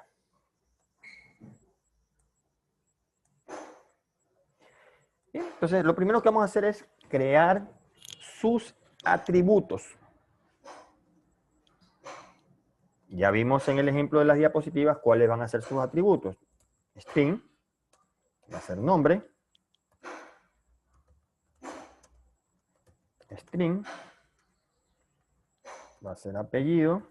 Bien, entonces, lo primero que vamos a hacer es crear sus atributos. Ya vimos en el ejemplo de las diapositivas cuáles van a ser sus atributos. String, va a ser nombre, string, va a ser apellido,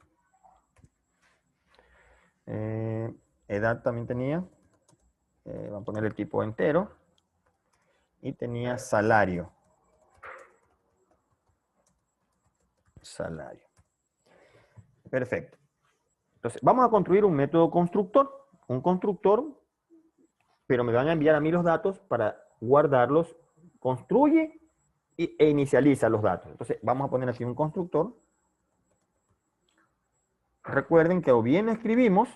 edad también tenía, va a poner el tipo entero, y tenía salario. Salario. Perfecto. Entonces, vamos a construir un método constructor. Un constructor, pero me van a enviar a mí los datos para guardarlos. Construye e inicializa los datos. Entonces, vamos a poner aquí un constructor. Recuerden que o bien escribimos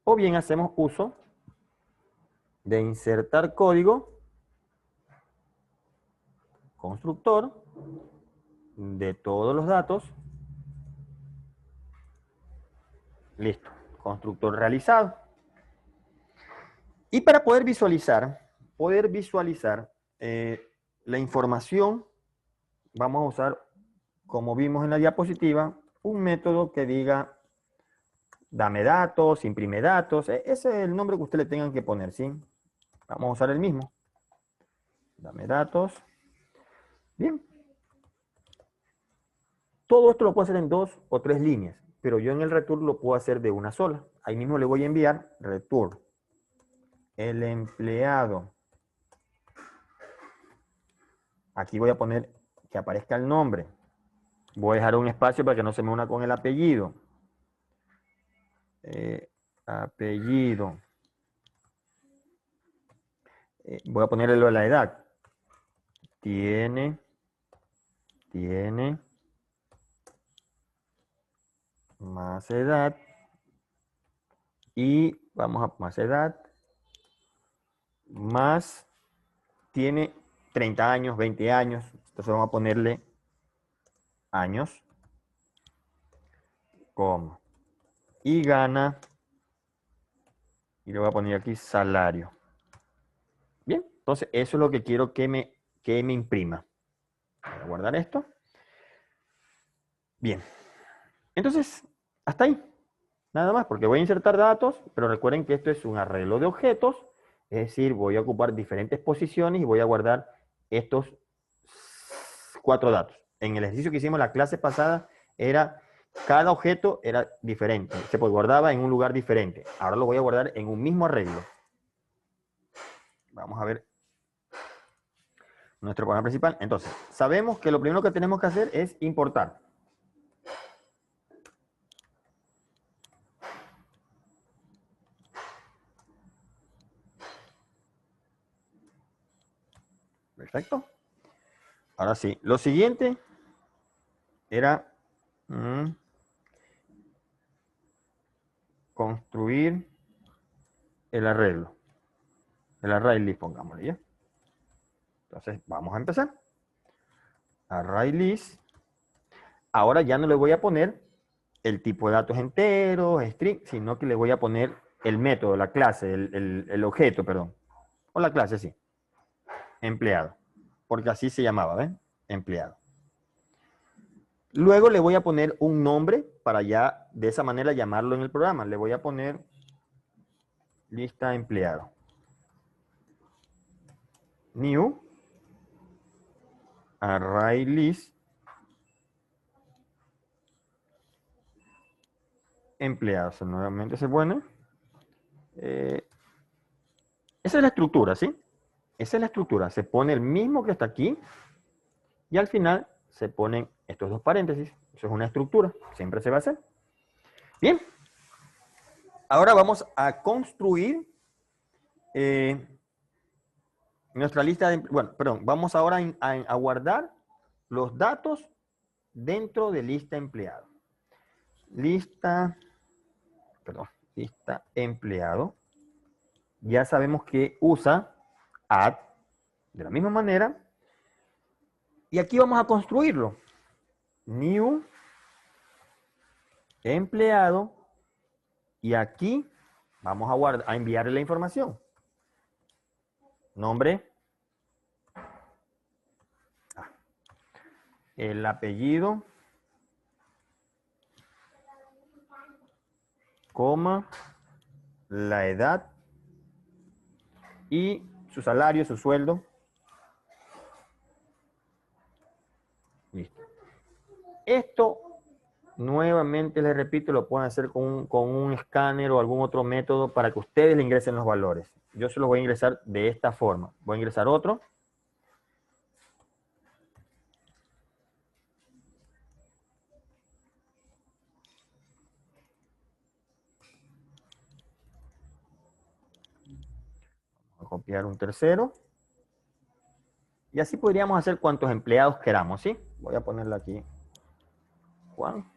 o bien hacemos uso de insertar código, constructor, de todos los datos. Listo. Constructor realizado. Y para poder visualizar la información, vamos a usar, como vimos en la diapositiva, un método que diga dame datos, imprime datos. Ese es el nombre que ustedes le tengan que poner, ¿sí? Vamos a usar el mismo. Dame datos. Bien. Todo esto lo puedo hacer en 2 o 3 líneas, pero yo en el return lo puedo hacer de una sola. Ahí mismo le voy a enviar return. El empleado. Aquí voy a poner que aparezca el nombre. Voy a dejar un espacio para que no se me una con el apellido. Apellido. Voy a ponerle lo de la edad. Tiene más edad. Y vamos a más edad. Más tiene 30 años, 20 años. Entonces vamos a ponerle años. Como. Y gana. Y le voy a poner aquí salario. Bien, entonces eso es lo que quiero que me imprima. Voy a guardar esto. Bien. Entonces, hasta ahí. Nada más, porque voy a insertar datos, pero recuerden que esto es un arreglo de objetos. Es decir, voy a ocupar diferentes posiciones y voy a guardar estos 4 datos. En el ejercicio que hicimos la clase pasada, cada objeto era diferente. Se guardaba en un lugar diferente. Ahora lo voy a guardar en un mismo arreglo. Vamos a ver nuestro programa principal. Entonces, sabemos que lo primero que tenemos que hacer es importar. Perfecto. Ahora sí, lo siguiente era construir el arreglo. El array list, pongámosle ya. Entonces, vamos a empezar. Array list. Ahora ya no le voy a poner el tipo de datos enteros, string, sino que le voy a poner el método, la clase, el objeto, perdón. O la clase, sí. Empleado. Porque así se llamaba, ¿ven? Empleado. Luego le voy a poner un nombre para ya de esa manera llamarlo en el programa. Le voy a poner lista empleado. New array list empleados. Nuevamente se pone. Esa es la estructura, ¿sí? Esa es la estructura. Se pone el mismo que está aquí y al final se ponen estos 2 paréntesis. Eso es una estructura. Siempre se va a hacer. Bien. Ahora vamos a construir nuestra lista de... Bueno, perdón. Vamos ahora a guardar los datos dentro de lista empleado. Lista empleado. Ya sabemos que usa add de la misma manera. Y aquí vamos a construirlo. New empleado. Y aquí vamos a enviarle la información. Nombre. El apellido. Coma. La edad. y su salario, su sueldo. Listo. Esto, nuevamente les repito, lo pueden hacer con un escáner o algún otro método para que ustedes le ingresen los valores. Yo se los voy a ingresar de esta forma. Voy a ingresar otro. Voy a copiar un tercero. Y así podríamos hacer cuantos empleados queramos, ¿sí? Voy a ponerle aquí Juan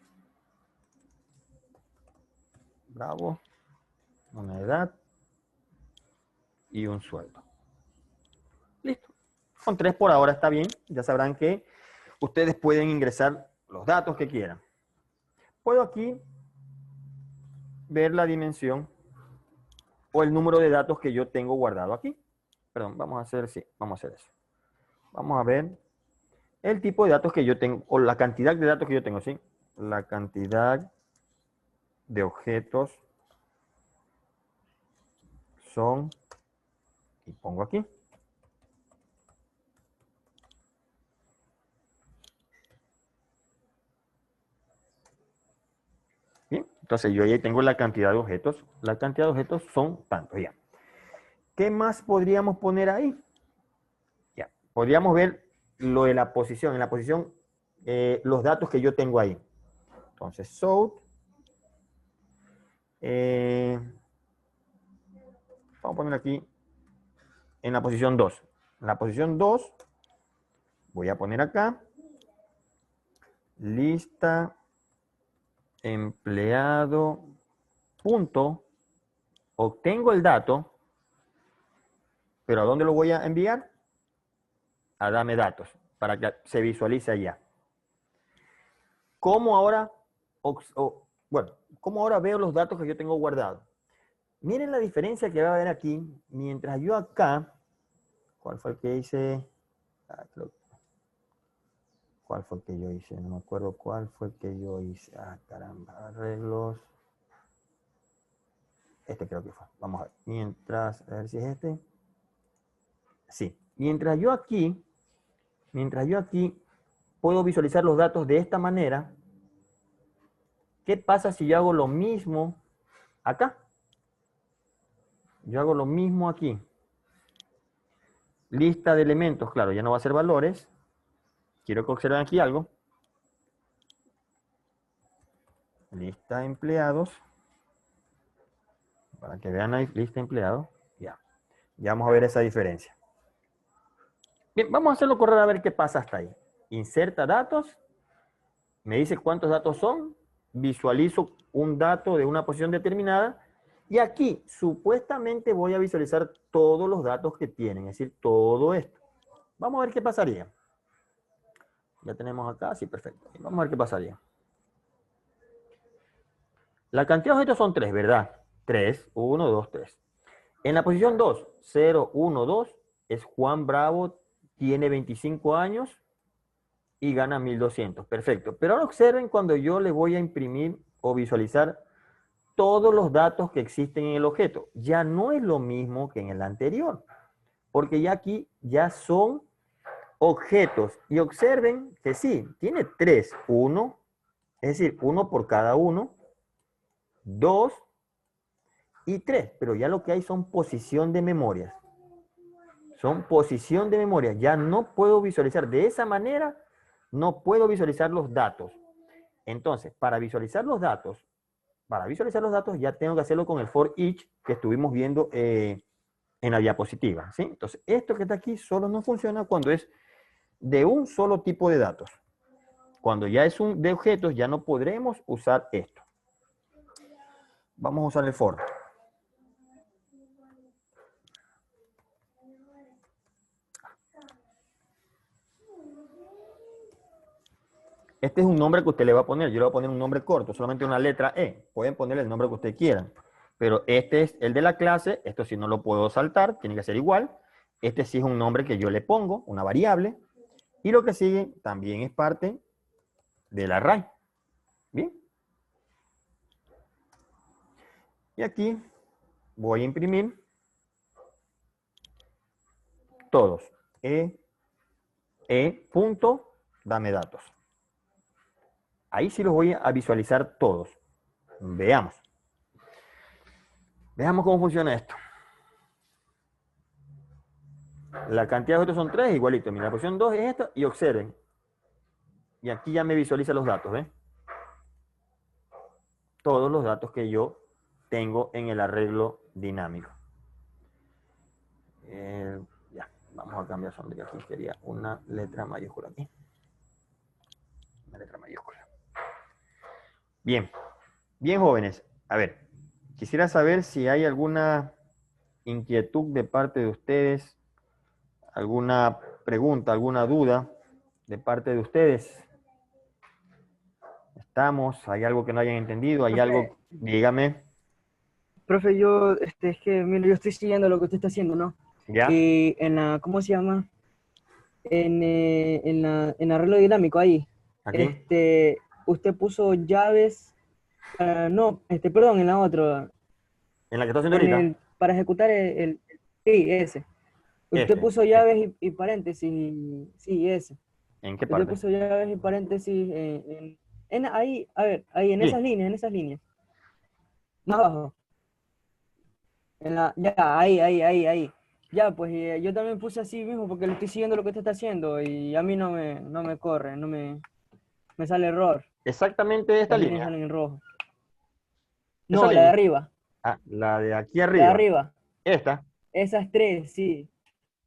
Bravo, una edad y un sueldo. Listo. Con 3 por ahora está bien. Ya sabrán que ustedes pueden ingresar los datos que quieran. Puedo aquí ver la dimensión o el número de datos que yo tengo guardado aquí. Perdón, vamos a hacer, sí, vamos a hacer eso. Vamos a ver el tipo de datos que yo tengo, o la cantidad de datos que yo tengo, ¿sí? La cantidad de objetos son, y pongo aquí. Bien, entonces yo ahí tengo la cantidad de objetos. La cantidad de objetos son tantos, ya. ¿Qué más podríamos poner ahí? Ya, podríamos ver lo de la posición. En la posición, los datos que yo tengo ahí. Entonces, so, vamos a poner aquí en la posición 2. En la posición 2, voy a poner acá, lista empleado punto, obtengo el dato, pero ¿a dónde lo voy a enviar? A dame datos, para que se visualice allá. ¿Cómo ahora, bueno, cómo ahora veo los datos que yo tengo guardados? Miren la diferencia que va a haber aquí, mientras yo acá, ¿cuál fue el que hice? ¿Cuál fue el que yo hice? No me acuerdo cuál fue el que yo hice. Ah, caramba, arreglos. Este creo que fue. Vamos a ver. Mientras, a ver si es este. Sí. Mientras yo aquí puedo visualizar los datos de esta manera, ¿qué pasa si yo hago lo mismo acá? Yo hago lo mismo aquí. Lista de elementos, claro, ya no va a ser valores. Quiero que observen aquí algo. Lista de empleados. Para que vean ahí, lista de empleados. Ya. Ya vamos a ver esa diferencia. Bien, vamos a hacerlo correr a ver qué pasa hasta ahí. Inserta datos. Me dice cuántos datos son. Visualizo un dato de una posición determinada. Y aquí, supuestamente, voy a visualizar todos los datos que tienen. Es decir, todo esto. Vamos a ver qué pasaría. Ya tenemos acá. Sí, perfecto. Vamos a ver qué pasaría. La cantidad de objetos son 3, ¿verdad? 3, 1, 2, 3. En la posición 2, 0, 1, 2, es Juan Bravo, tiene 25 años y gana 1.200. Perfecto. Pero ahora observen cuando yo le voy a imprimir o visualizar todos los datos que existen en el objeto. Ya no es lo mismo que en el anterior, porque ya aquí ya son objetos. Y observen que sí, tiene 3, 1, es decir, 1 por cada uno, 2 y 3, pero ya lo que hay son posición de memorias. Son posición de memoria. Ya no puedo visualizar de esa manera, no puedo visualizar los datos. Entonces, para visualizar los datos ya tengo que hacerlo con el for each que estuvimos viendo en la diapositiva, ¿sí? Entonces, esto que está aquí solo no funciona cuando es de un solo tipo de datos. Cuando ya es de objetos, ya no podremos usar esto. Vamos a usar el for. Este es un nombre que usted le va a poner. Yo le voy a poner un nombre corto, solamente una letra E. Pueden poner el nombre que usted quieran. Pero este es el de la clase. Esto sí no lo puedo saltar. Tiene que ser igual. Este sí es un nombre que yo le pongo, una variable. Y lo que sigue también es parte del array. Bien. Y aquí voy a imprimir todos. Punto, dame datos. Ahí sí los voy a visualizar todos. Veamos. Veamos cómo funciona esto. La cantidad de objetos son 3, igualito. Mira, la posición 2 es esta, y observen. Y aquí ya me visualiza los datos, ¿ven? Todos los datos que yo tengo en el arreglo dinámico. Ya, vamos a cambiar son de aquí. Quería una letra mayúscula aquí. Una letra mayúscula. Bien, bien jóvenes. A ver, quisiera saber si hay alguna inquietud de parte de ustedes, alguna pregunta, alguna duda de parte de ustedes. ¿Hay algo que no hayan entendido? ¿Hay algo? Dígame. Profe, yo, es que, mire, yo estoy siguiendo lo que usted está haciendo, ¿no? ¿Ya? Y en la, ¿cómo se llama? En arreglo dinámico ahí, ¿Aquí? usted puso llaves, no, perdón, en la otra, ¿En la que estoy haciendo ahorita? para ejecutar sí, ese. Usted Este. puso Sí. llaves y paréntesis, sí, ese. ¿En qué Usted parte? puso llaves y paréntesis ahí, a ver, ahí, Sí. en esas líneas, más abajo. Ya, ahí. Ya, pues yo también puse así mismo porque le estoy siguiendo lo que usted está haciendo y a mí no me corre, me sale error. Exactamente esta Las líneas línea. salen en rojo. Esa No, la de línea. arriba. Ah, la de aquí La de arriba. arriba. Esta. Esas tres, sí.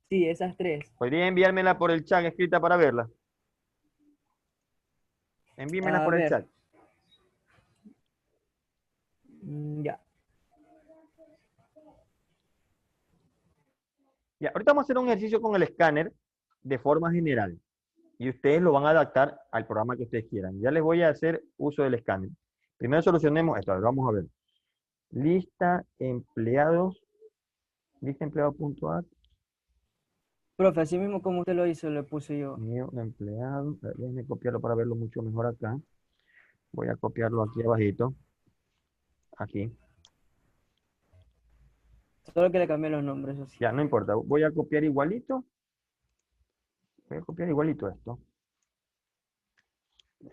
Sí, esas tres. ¿Podría enviármela por el chat escrita para verla? Envíemela A por el ver. chat. Ya. Ya, ahorita vamos a hacer un ejercicio con el escáner de forma general. Y ustedes lo van a adaptar al programa que ustedes quieran. Ya les voy a hacer uso del escáner. Primero solucionemos esto. A ver, vamos a ver. Lista empleados. Lista empleado.add. Profe, así mismo como usted lo hizo, le puse yo. New empleado. A ver, déjenme copiarlo para verlo mucho mejor acá. Voy a copiarlo aquí abajito. Aquí. Solo que le cambié los nombres, eso sí. Ya, no importa. Voy a copiar igualito. Voy a copiar igualito esto.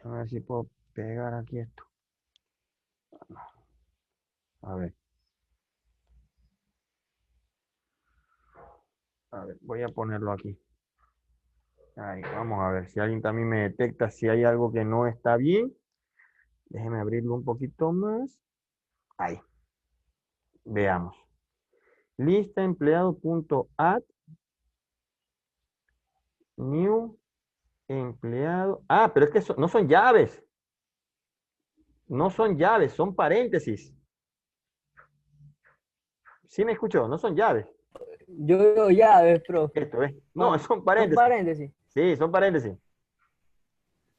A ver si puedo pegar aquí esto. A ver. A ver, voy a ponerlo aquí. Ahí, vamos a ver si alguien también me detecta si hay algo que no está bien. Déjeme abrirlo un poquito más. Ahí. Veamos. Lista empleado.add new empleado. Ah, pero es que no son llaves. No son llaves, son paréntesis. ¿Sí me escuchó? No son llaves. Yo veo llaves, profe. Esto es. No, No, son son paréntesis. paréntesis. Sí, son paréntesis.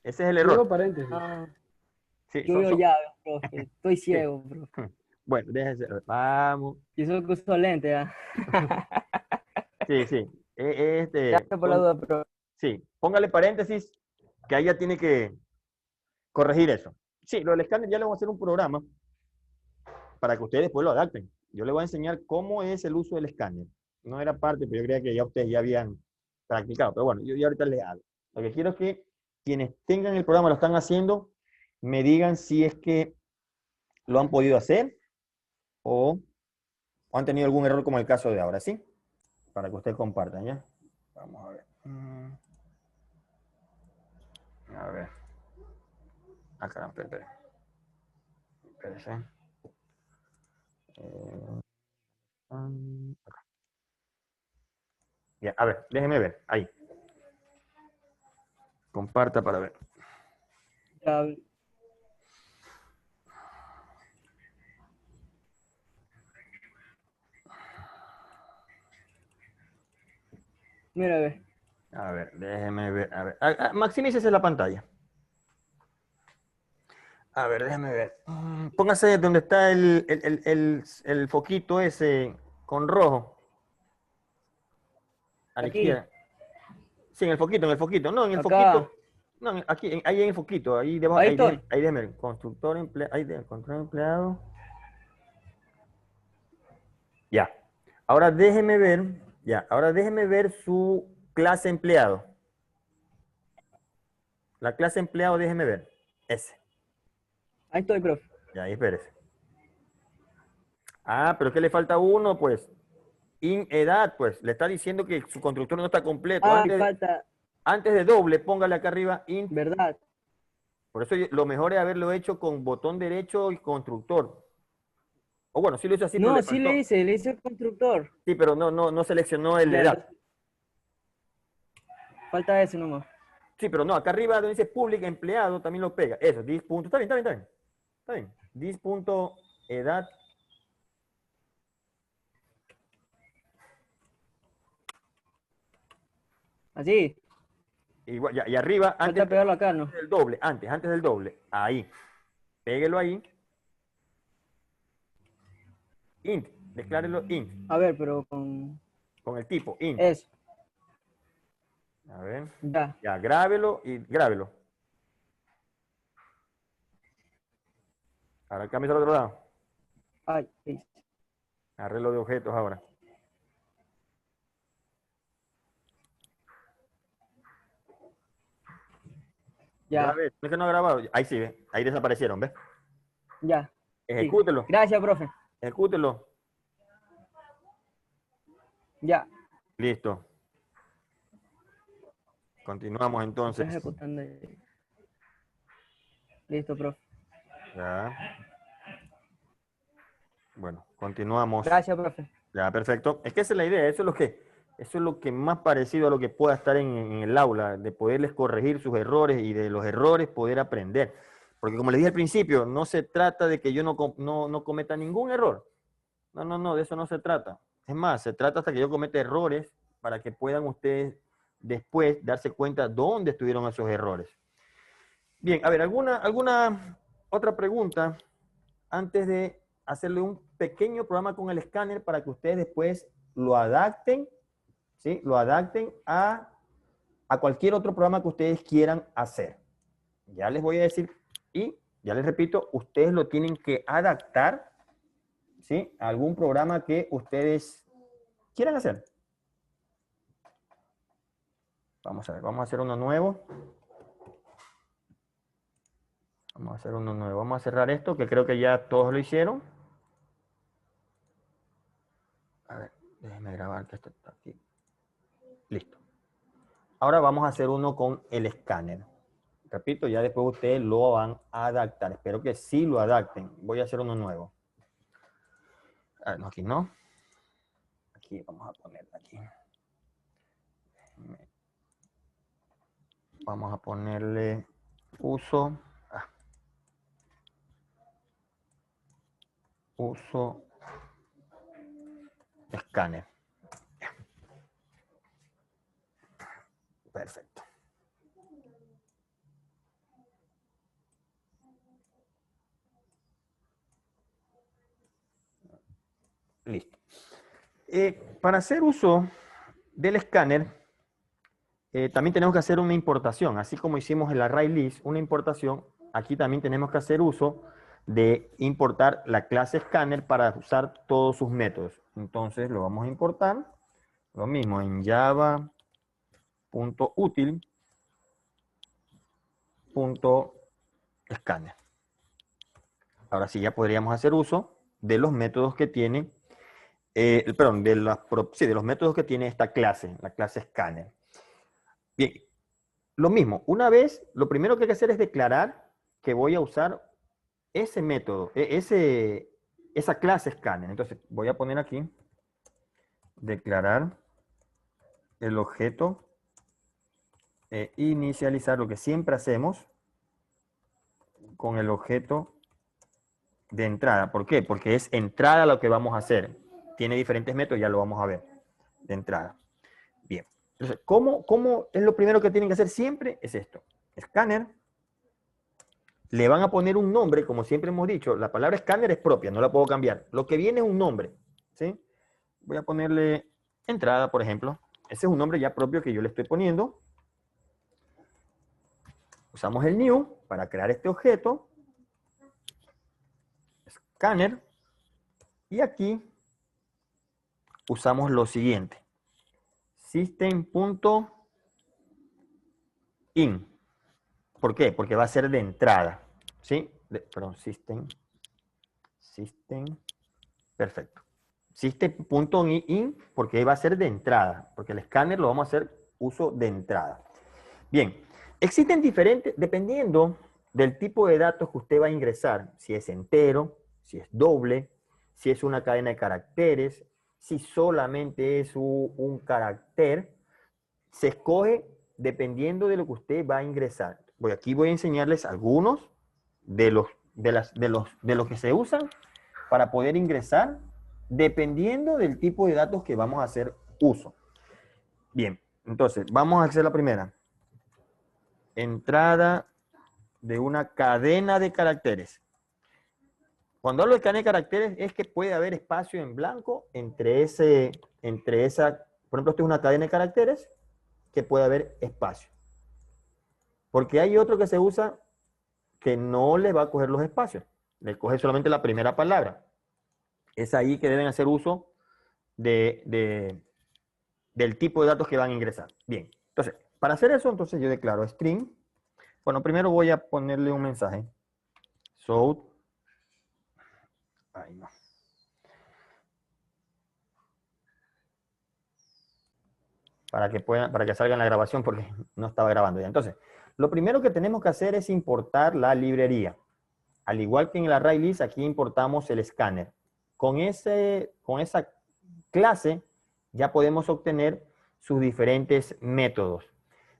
Ese es el Yo veo error. paréntesis. Ah, Sí, yo veo son. llaves, profe. Estoy Sí. ciego, profe. Bueno, déjense. Vamos. Y eso que uso lente, ¿ah? Sí, sí. Gracias por la duda, profe. Sí, póngale paréntesis, que ahí ya tiene que corregir eso. Sí, lo del escáner ya le vamos a hacer un programa para que ustedes después lo adapten. Yo les voy a enseñar cómo es el uso del escáner. No era parte, pero yo creía que ya ustedes ya habían practicado. Pero bueno, yo ya ahorita les hago. Lo que quiero es que quienes tengan el programa, lo están haciendo, me digan si es que lo han podido hacer o han tenido algún error como el caso de ahora, ¿sí? Para que ustedes compartan, ¿ya? Vamos a ver. A ver. Ah, caramba, espera. Espérense. Acá. Ya, a ver, déjenme ver. Ahí. Comparta para ver. Ya, mira, a ver. A ver, déjeme ver. A ver. Maximícese la pantalla. A ver, déjeme ver. Póngase donde está el foquito ese con rojo. A la Aquí, izquierda. Sí, en el foquito, en el foquito. No, en el acá. foquito. No, aquí, ahí en el foquito. Ahí debajo. Ahí Ahí, estoy. ahí déjeme. Constructor empleado. Ahí de control empleado. Ya. Ahora déjeme ver. Ya, ahora déjeme ver su clase empleado. La clase empleado, déjeme ver. Ese. Ahí estoy, profe. Ya, ahí espérese. Ah, pero es que le falta uno, pues. In edad, pues. Le está diciendo que su constructor no está completo. Ay, falta, Antes de doble, póngale acá arriba int. ¿verdad? Por eso lo mejor es haberlo hecho con botón derecho y constructor. O bueno, sí lo hizo así, pero No, le sí faltó. le hice constructor. Sí, pero no seleccionó el de Ya, edad. falta ese nomás. Sí, pero no, acá arriba donde dice public empleado también lo pega. Eso, this punto. Está bien, está bien, está bien. Está bien. This punto edad. Así, Y arriba, falta pegarlo acá, ¿no? del doble, antes del doble. Ahí. Péguelo ahí. Int. Declárelo int. A ver, pero con Con el tipo int. eso. A ver. Ya. Ya, grábelo y grábelo. Ahora cambia al otro lado. Ay, sí. Arreglo de objetos ahora. Ya Ya, ves, no es que no ha grabado. Ahí sí, ¿ves? Ahí desaparecieron, ¿ves? ya. Sí. Ejecútelo. Gracias, profe. Ejecútelo. Ya. Listo. Continuamos Estoy entonces. ejecutando. Listo, profe. Ya. Bueno, continuamos. Gracias, profe. Ya, perfecto. Es que esa es la idea, eso es lo que más parecido a lo que pueda estar en el aula, de poderles corregir sus errores y de los errores poder aprender. Porque como les dije al principio, no se trata de que yo no cometa ningún error. No, de eso no se trata. Es más, se trata hasta que yo cometa errores para que puedan ustedes después darse cuenta dónde estuvieron esos errores. Bien, a ver, ¿alguna otra pregunta antes de hacerle un pequeño programa con el escáner para que ustedes después lo adapten, ¿sí? Lo adapten a cualquier otro programa que ustedes quieran hacer? Ya les voy a decir, y ya les repito, ustedes lo tienen que adaptar, ¿sí? A algún programa que ustedes quieran hacer. Vamos a ver, vamos a hacer uno nuevo. Vamos a hacer uno nuevo. Vamos a cerrar esto, que creo que ya todos lo hicieron. A ver, déjenme grabar que esto está aquí. Listo. Ahora vamos a hacer uno con el escáner. Repito, ya después ustedes lo van a adaptar. Espero que sí lo adapten. Voy a hacer uno nuevo. A ver, no, aquí no. Aquí vamos a ponerlo aquí. Vamos a ponerle uso. Uso escáner. Perfecto. Listo. Para hacer uso del escáner, también tenemos que hacer una importación. Así como hicimos el array list, una importación, aquí también tenemos que hacer uso de importar la clase escáner para usar todos sus métodos. Entonces lo vamos a importar. Lo mismo en java.util.scanner. Ahora sí ya podríamos hacer uso de los métodos que tiene, perdón, de los métodos que tiene esta clase, la clase scanner. Bien, lo mismo, lo primero que hay que hacer es declarar que voy a usar ese método, esa clase scanner. Entonces voy a poner aquí, declarar el objeto, inicializar lo que siempre hacemos con el objeto de entrada. ¿Por qué? Porque es entrada lo que vamos a hacer. Tiene diferentes métodos, ya lo vamos a ver, de entrada. Bien. Entonces, ¿cómo es lo primero que tienen que hacer siempre? Es esto. Escáner. Le van a poner un nombre, como siempre hemos dicho. La palabra escáner es propia, no la puedo cambiar. Lo que viene es un nombre. ¿Sí? Voy a ponerle entrada, por ejemplo. Ese es un nombre ya propio que yo le estoy poniendo. Usamos el new para crear este objeto. Escáner. Y aquí usamos lo siguiente. system.in. ¿Por qué? Porque va a ser de entrada. ¿Sí? Perdón, system. Perfecto. System.in porque va a ser de entrada. Porque el escáner lo vamos a hacer uso de entrada. Bien. Existen diferentes, dependiendo del tipo de datos que usted va a ingresar, si es entero, si es doble, si es una cadena de caracteres, si solamente es un carácter, se escoge dependiendo de lo que usted va a ingresar. Aquí voy a enseñarles algunos de los que se usan para poder ingresar dependiendo del tipo de datos que vamos a hacer uso. Bien, entonces vamos a hacer la primera. Entrada de una cadena de caracteres. Cuando hablo de cadena de caracteres es que puede haber espacio en blanco entre esa, por ejemplo, esto es una cadena de caracteres que puede haber espacio. Porque hay otro que se usa que no le va a coger los espacios, le coge solamente la primera palabra. Es ahí que deben hacer uso del tipo de datos que van a ingresar. Bien, entonces, para hacer eso, entonces yo declaro string. Bueno, primero voy a ponerle un mensaje. So, ay no. Para que salga en la grabación porque no estaba grabando ya. Entonces, lo primero que tenemos que hacer es importar la librería. Al igual que en el ArrayList, aquí importamos el escáner. Con esa clase ya podemos obtener sus diferentes métodos.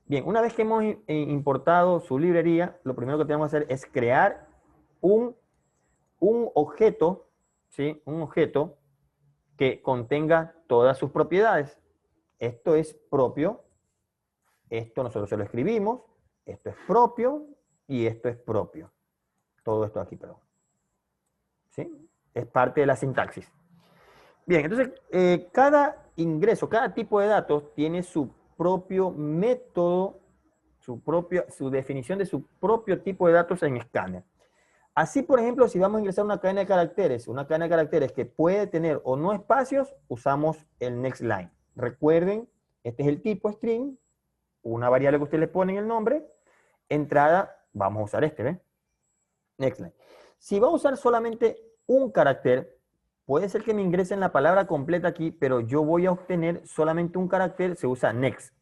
Bien, una vez que hemos importado su librería, lo primero que tenemos que hacer es crear un objeto, ¿sí? Un objeto que contenga todas sus propiedades. Esto es propio, esto nosotros se lo escribimos, esto es propio y esto es propio. Todo esto aquí, perdón. ¿Sí? Es parte de la sintaxis. Bien, entonces, cada ingreso, cada tipo de datos tiene su propio método, su definición de su propio tipo de datos en escáner. Así, por ejemplo, si vamos a ingresar una cadena de caracteres que puede tener o no espacios, usamos el next line. Recuerden, este es el tipo string, una variable que usted le pone en el nombre. Entrada, vamos a usar este, ¿ven? Next line. Si va a usar solamente un carácter, puede ser que me ingresen la palabra completa aquí, pero yo voy a obtener solamente un carácter, se usa next.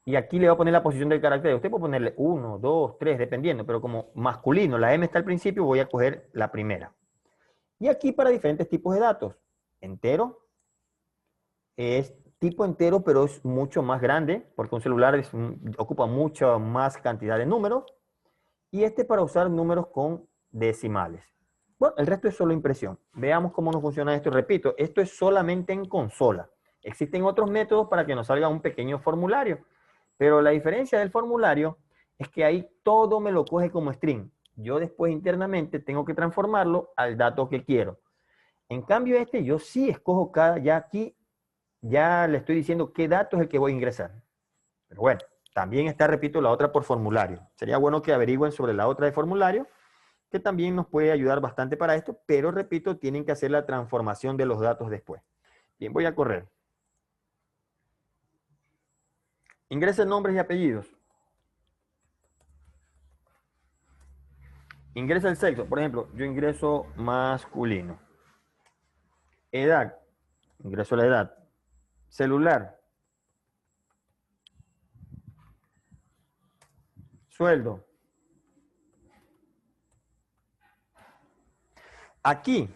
Y aquí le voy a poner la posición del carácter. Usted puede ponerle 1, 2, 3, dependiendo, pero como masculino, la M está al principio, voy a coger la primera. Y aquí para diferentes tipos de datos. Entero, es tipo entero, pero es mucho más grande, porque un celular ocupa mucha más cantidad de números. Y este para usar números con decimales. Bueno, el resto es solo impresión. Veamos cómo nos funciona esto. Repito, esto es solamente en consola. Existen otros métodos para que nos salga un pequeño formulario. Pero la diferencia del formulario es que ahí todo me lo coge como string. Yo después internamente tengo que transformarlo al dato que quiero. En cambio yo sí escojo ya aquí, ya le estoy diciendo qué dato es el que voy a ingresar. Pero bueno, también está, repito, la otra por formulario. Sería bueno que averigüen sobre la otra de formulario, que también nos puede ayudar bastante para esto, pero repito, tienen que hacer la transformación de los datos después. Bien, voy a correr. Ingresen nombres y apellidos. Ingresa el sexo. Por ejemplo, yo ingreso masculino. Edad. Ingreso la edad. Celular. Sueldo. Aquí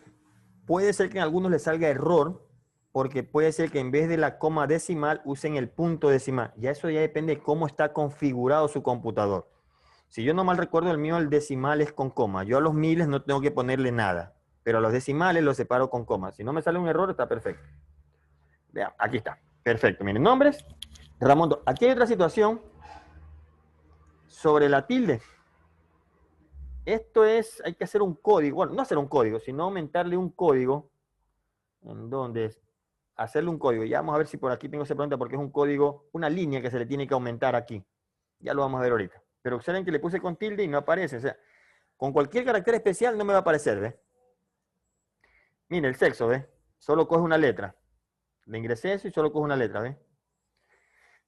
puede ser que en algunos les salga error, porque puede ser que en vez de la coma decimal usen el punto decimal. Ya eso ya depende de cómo está configurado su computador. Si yo no mal recuerdo, el mío el decimal es con coma. Yo a los miles no tengo que ponerle nada, pero a los decimales los separo con coma. Si no me sale un error, está perfecto. Vean, aquí está. Perfecto. Miren, nombres. Ramón, aquí hay otra situación sobre la tilde. Esto es, hay que hacer un código. Bueno, no hacer un código, sino aumentarle un código en donde hacerle un código. Ya vamos a ver si por aquí tengo esa pregunta porque es un código, una línea que se le tiene que aumentar aquí. Ya lo vamos a ver ahorita. Pero observen que le puse con tilde y no aparece. O sea, con cualquier carácter especial no me va a aparecer, ¿ves? Mire, el sexo, ¿ves? Solo coge una letra. Le ingresé eso y solo cojo una letra, ¿ves?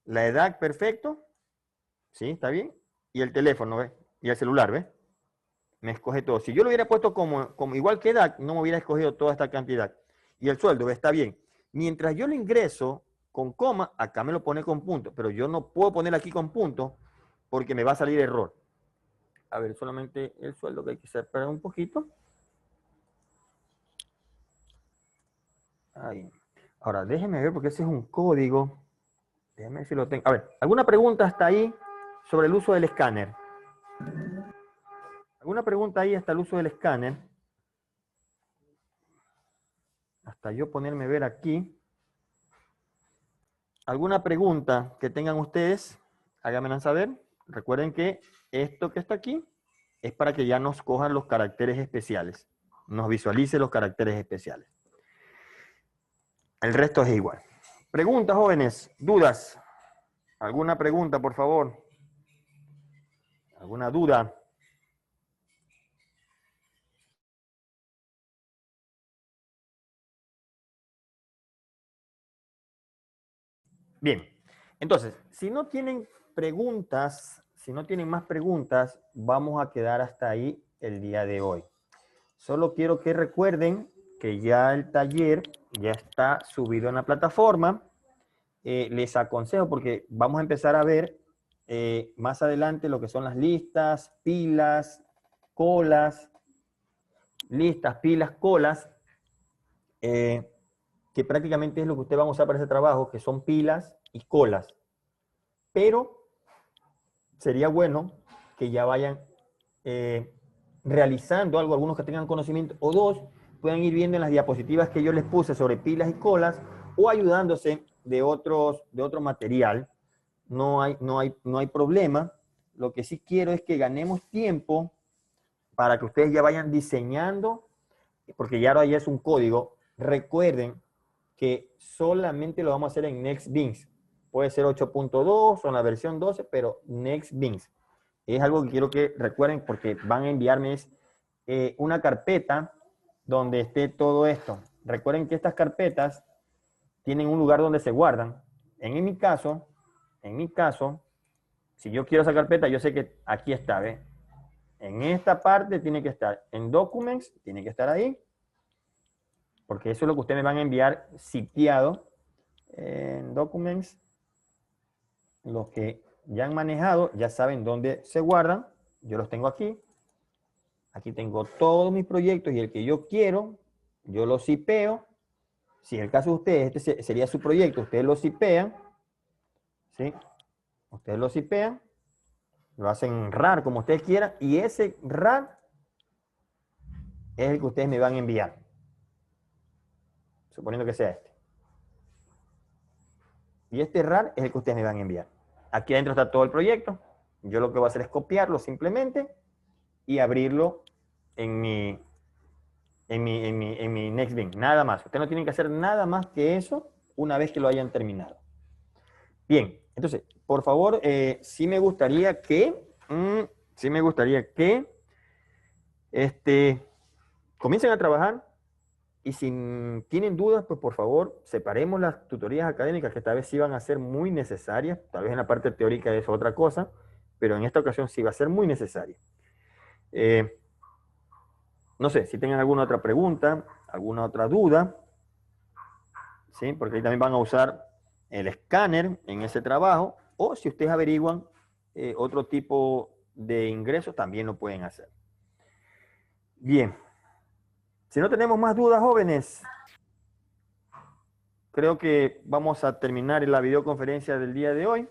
La edad, perfecto. Sí, está bien. Y el teléfono, ¿ves? Y el celular, ¿ves? Me escoge todo. Si yo lo hubiera puesto como igual que edad, no me hubiera escogido toda esta cantidad. Y el sueldo, ¿ves? Está bien. Mientras yo lo ingreso con coma, acá me lo pone con punto, pero yo no puedo poner aquí con punto porque me va a salir error. A ver, solamente el sueldo que hay que separar un poquito. Ahí. Ahora, déjeme ver porque ese es un código. Déjeme ver si lo tengo. A ver, ¿alguna pregunta hasta ahí sobre el uso del escáner? ¿Alguna pregunta ahí hasta el uso del escáner? Hasta yo ponerme a ver aquí. ¿Alguna pregunta que tengan ustedes? Háganmela saber. Recuerden que esto que está aquí es para que ya nos cojan los caracteres especiales. Nos visualice los caracteres especiales. El resto es igual. Preguntas, jóvenes, dudas. ¿Alguna pregunta, por favor? ¿Alguna duda? Bien. Entonces, si no tienen preguntas, si no tienen más preguntas, vamos a quedar hasta ahí el día de hoy. Solo quiero que recuerden que ya el taller ya está subido en la plataforma. Les aconsejo porque vamos a empezar a ver más adelante lo que son las listas, pilas, colas, listas, pilas, colas, que prácticamente es lo que ustedes van a usar para ese trabajo, que son pilas y colas. Pero sería bueno que ya vayan realizando algo, algunos que tengan conocimiento, o dos, puedan ir viendo en las diapositivas que yo les puse sobre pilas y colas, o ayudándose de otro material. No hay problema. Lo que sí quiero es que ganemos tiempo para que ustedes ya vayan diseñando, porque ya ahora ya es un código. Recuerden que solamente lo vamos a hacer en NextBeans. Puede ser 8.2 o en la versión 12, pero NextBeans. Es algo que quiero que recuerden porque van a enviarme una carpeta donde esté todo esto. Recuerden que estas carpetas tienen un lugar donde se guardan. En mi caso, si yo quiero esa carpeta, yo sé que aquí está, ¿ves? En esta parte tiene que estar. En Documents tiene que estar ahí. Porque eso es lo que ustedes me van a enviar sitiado. En Documents, los que ya han manejado, ya saben dónde se guardan. Yo los tengo aquí. Aquí tengo todos mis proyectos y el que yo quiero, yo lo zipeo. Si en el caso de ustedes, este sería su proyecto, ustedes lo zipean. ¿Sí? Ustedes lo zipean. Lo hacen RAR como ustedes quieran. Y ese RAR es el que ustedes me van a enviar. Suponiendo que sea este. Y este RAR es el que ustedes me van a enviar. Aquí adentro está todo el proyecto. Yo lo que voy a hacer es copiarlo simplemente y abrirlo en mi NextBeans. Nada más. Ustedes no tienen que hacer nada más que eso una vez que lo hayan terminado. Bien, entonces, por favor, sí me gustaría que comiencen a trabajar. Y si tienen dudas, pues por favor, separemos las tutorías académicas que esta vez sí van a ser muy necesarias. Tal vez en la parte teórica es otra cosa, pero en esta ocasión sí va a ser muy necesaria. No sé, si tengan alguna otra pregunta, alguna otra duda, ¿sí? Porque ahí también van a usar el escáner en ese trabajo, o si ustedes averiguan otro tipo de ingresos, también lo pueden hacer. Bien. Si no tenemos más dudas, jóvenes, creo que vamos a terminar la videoconferencia del día de hoy.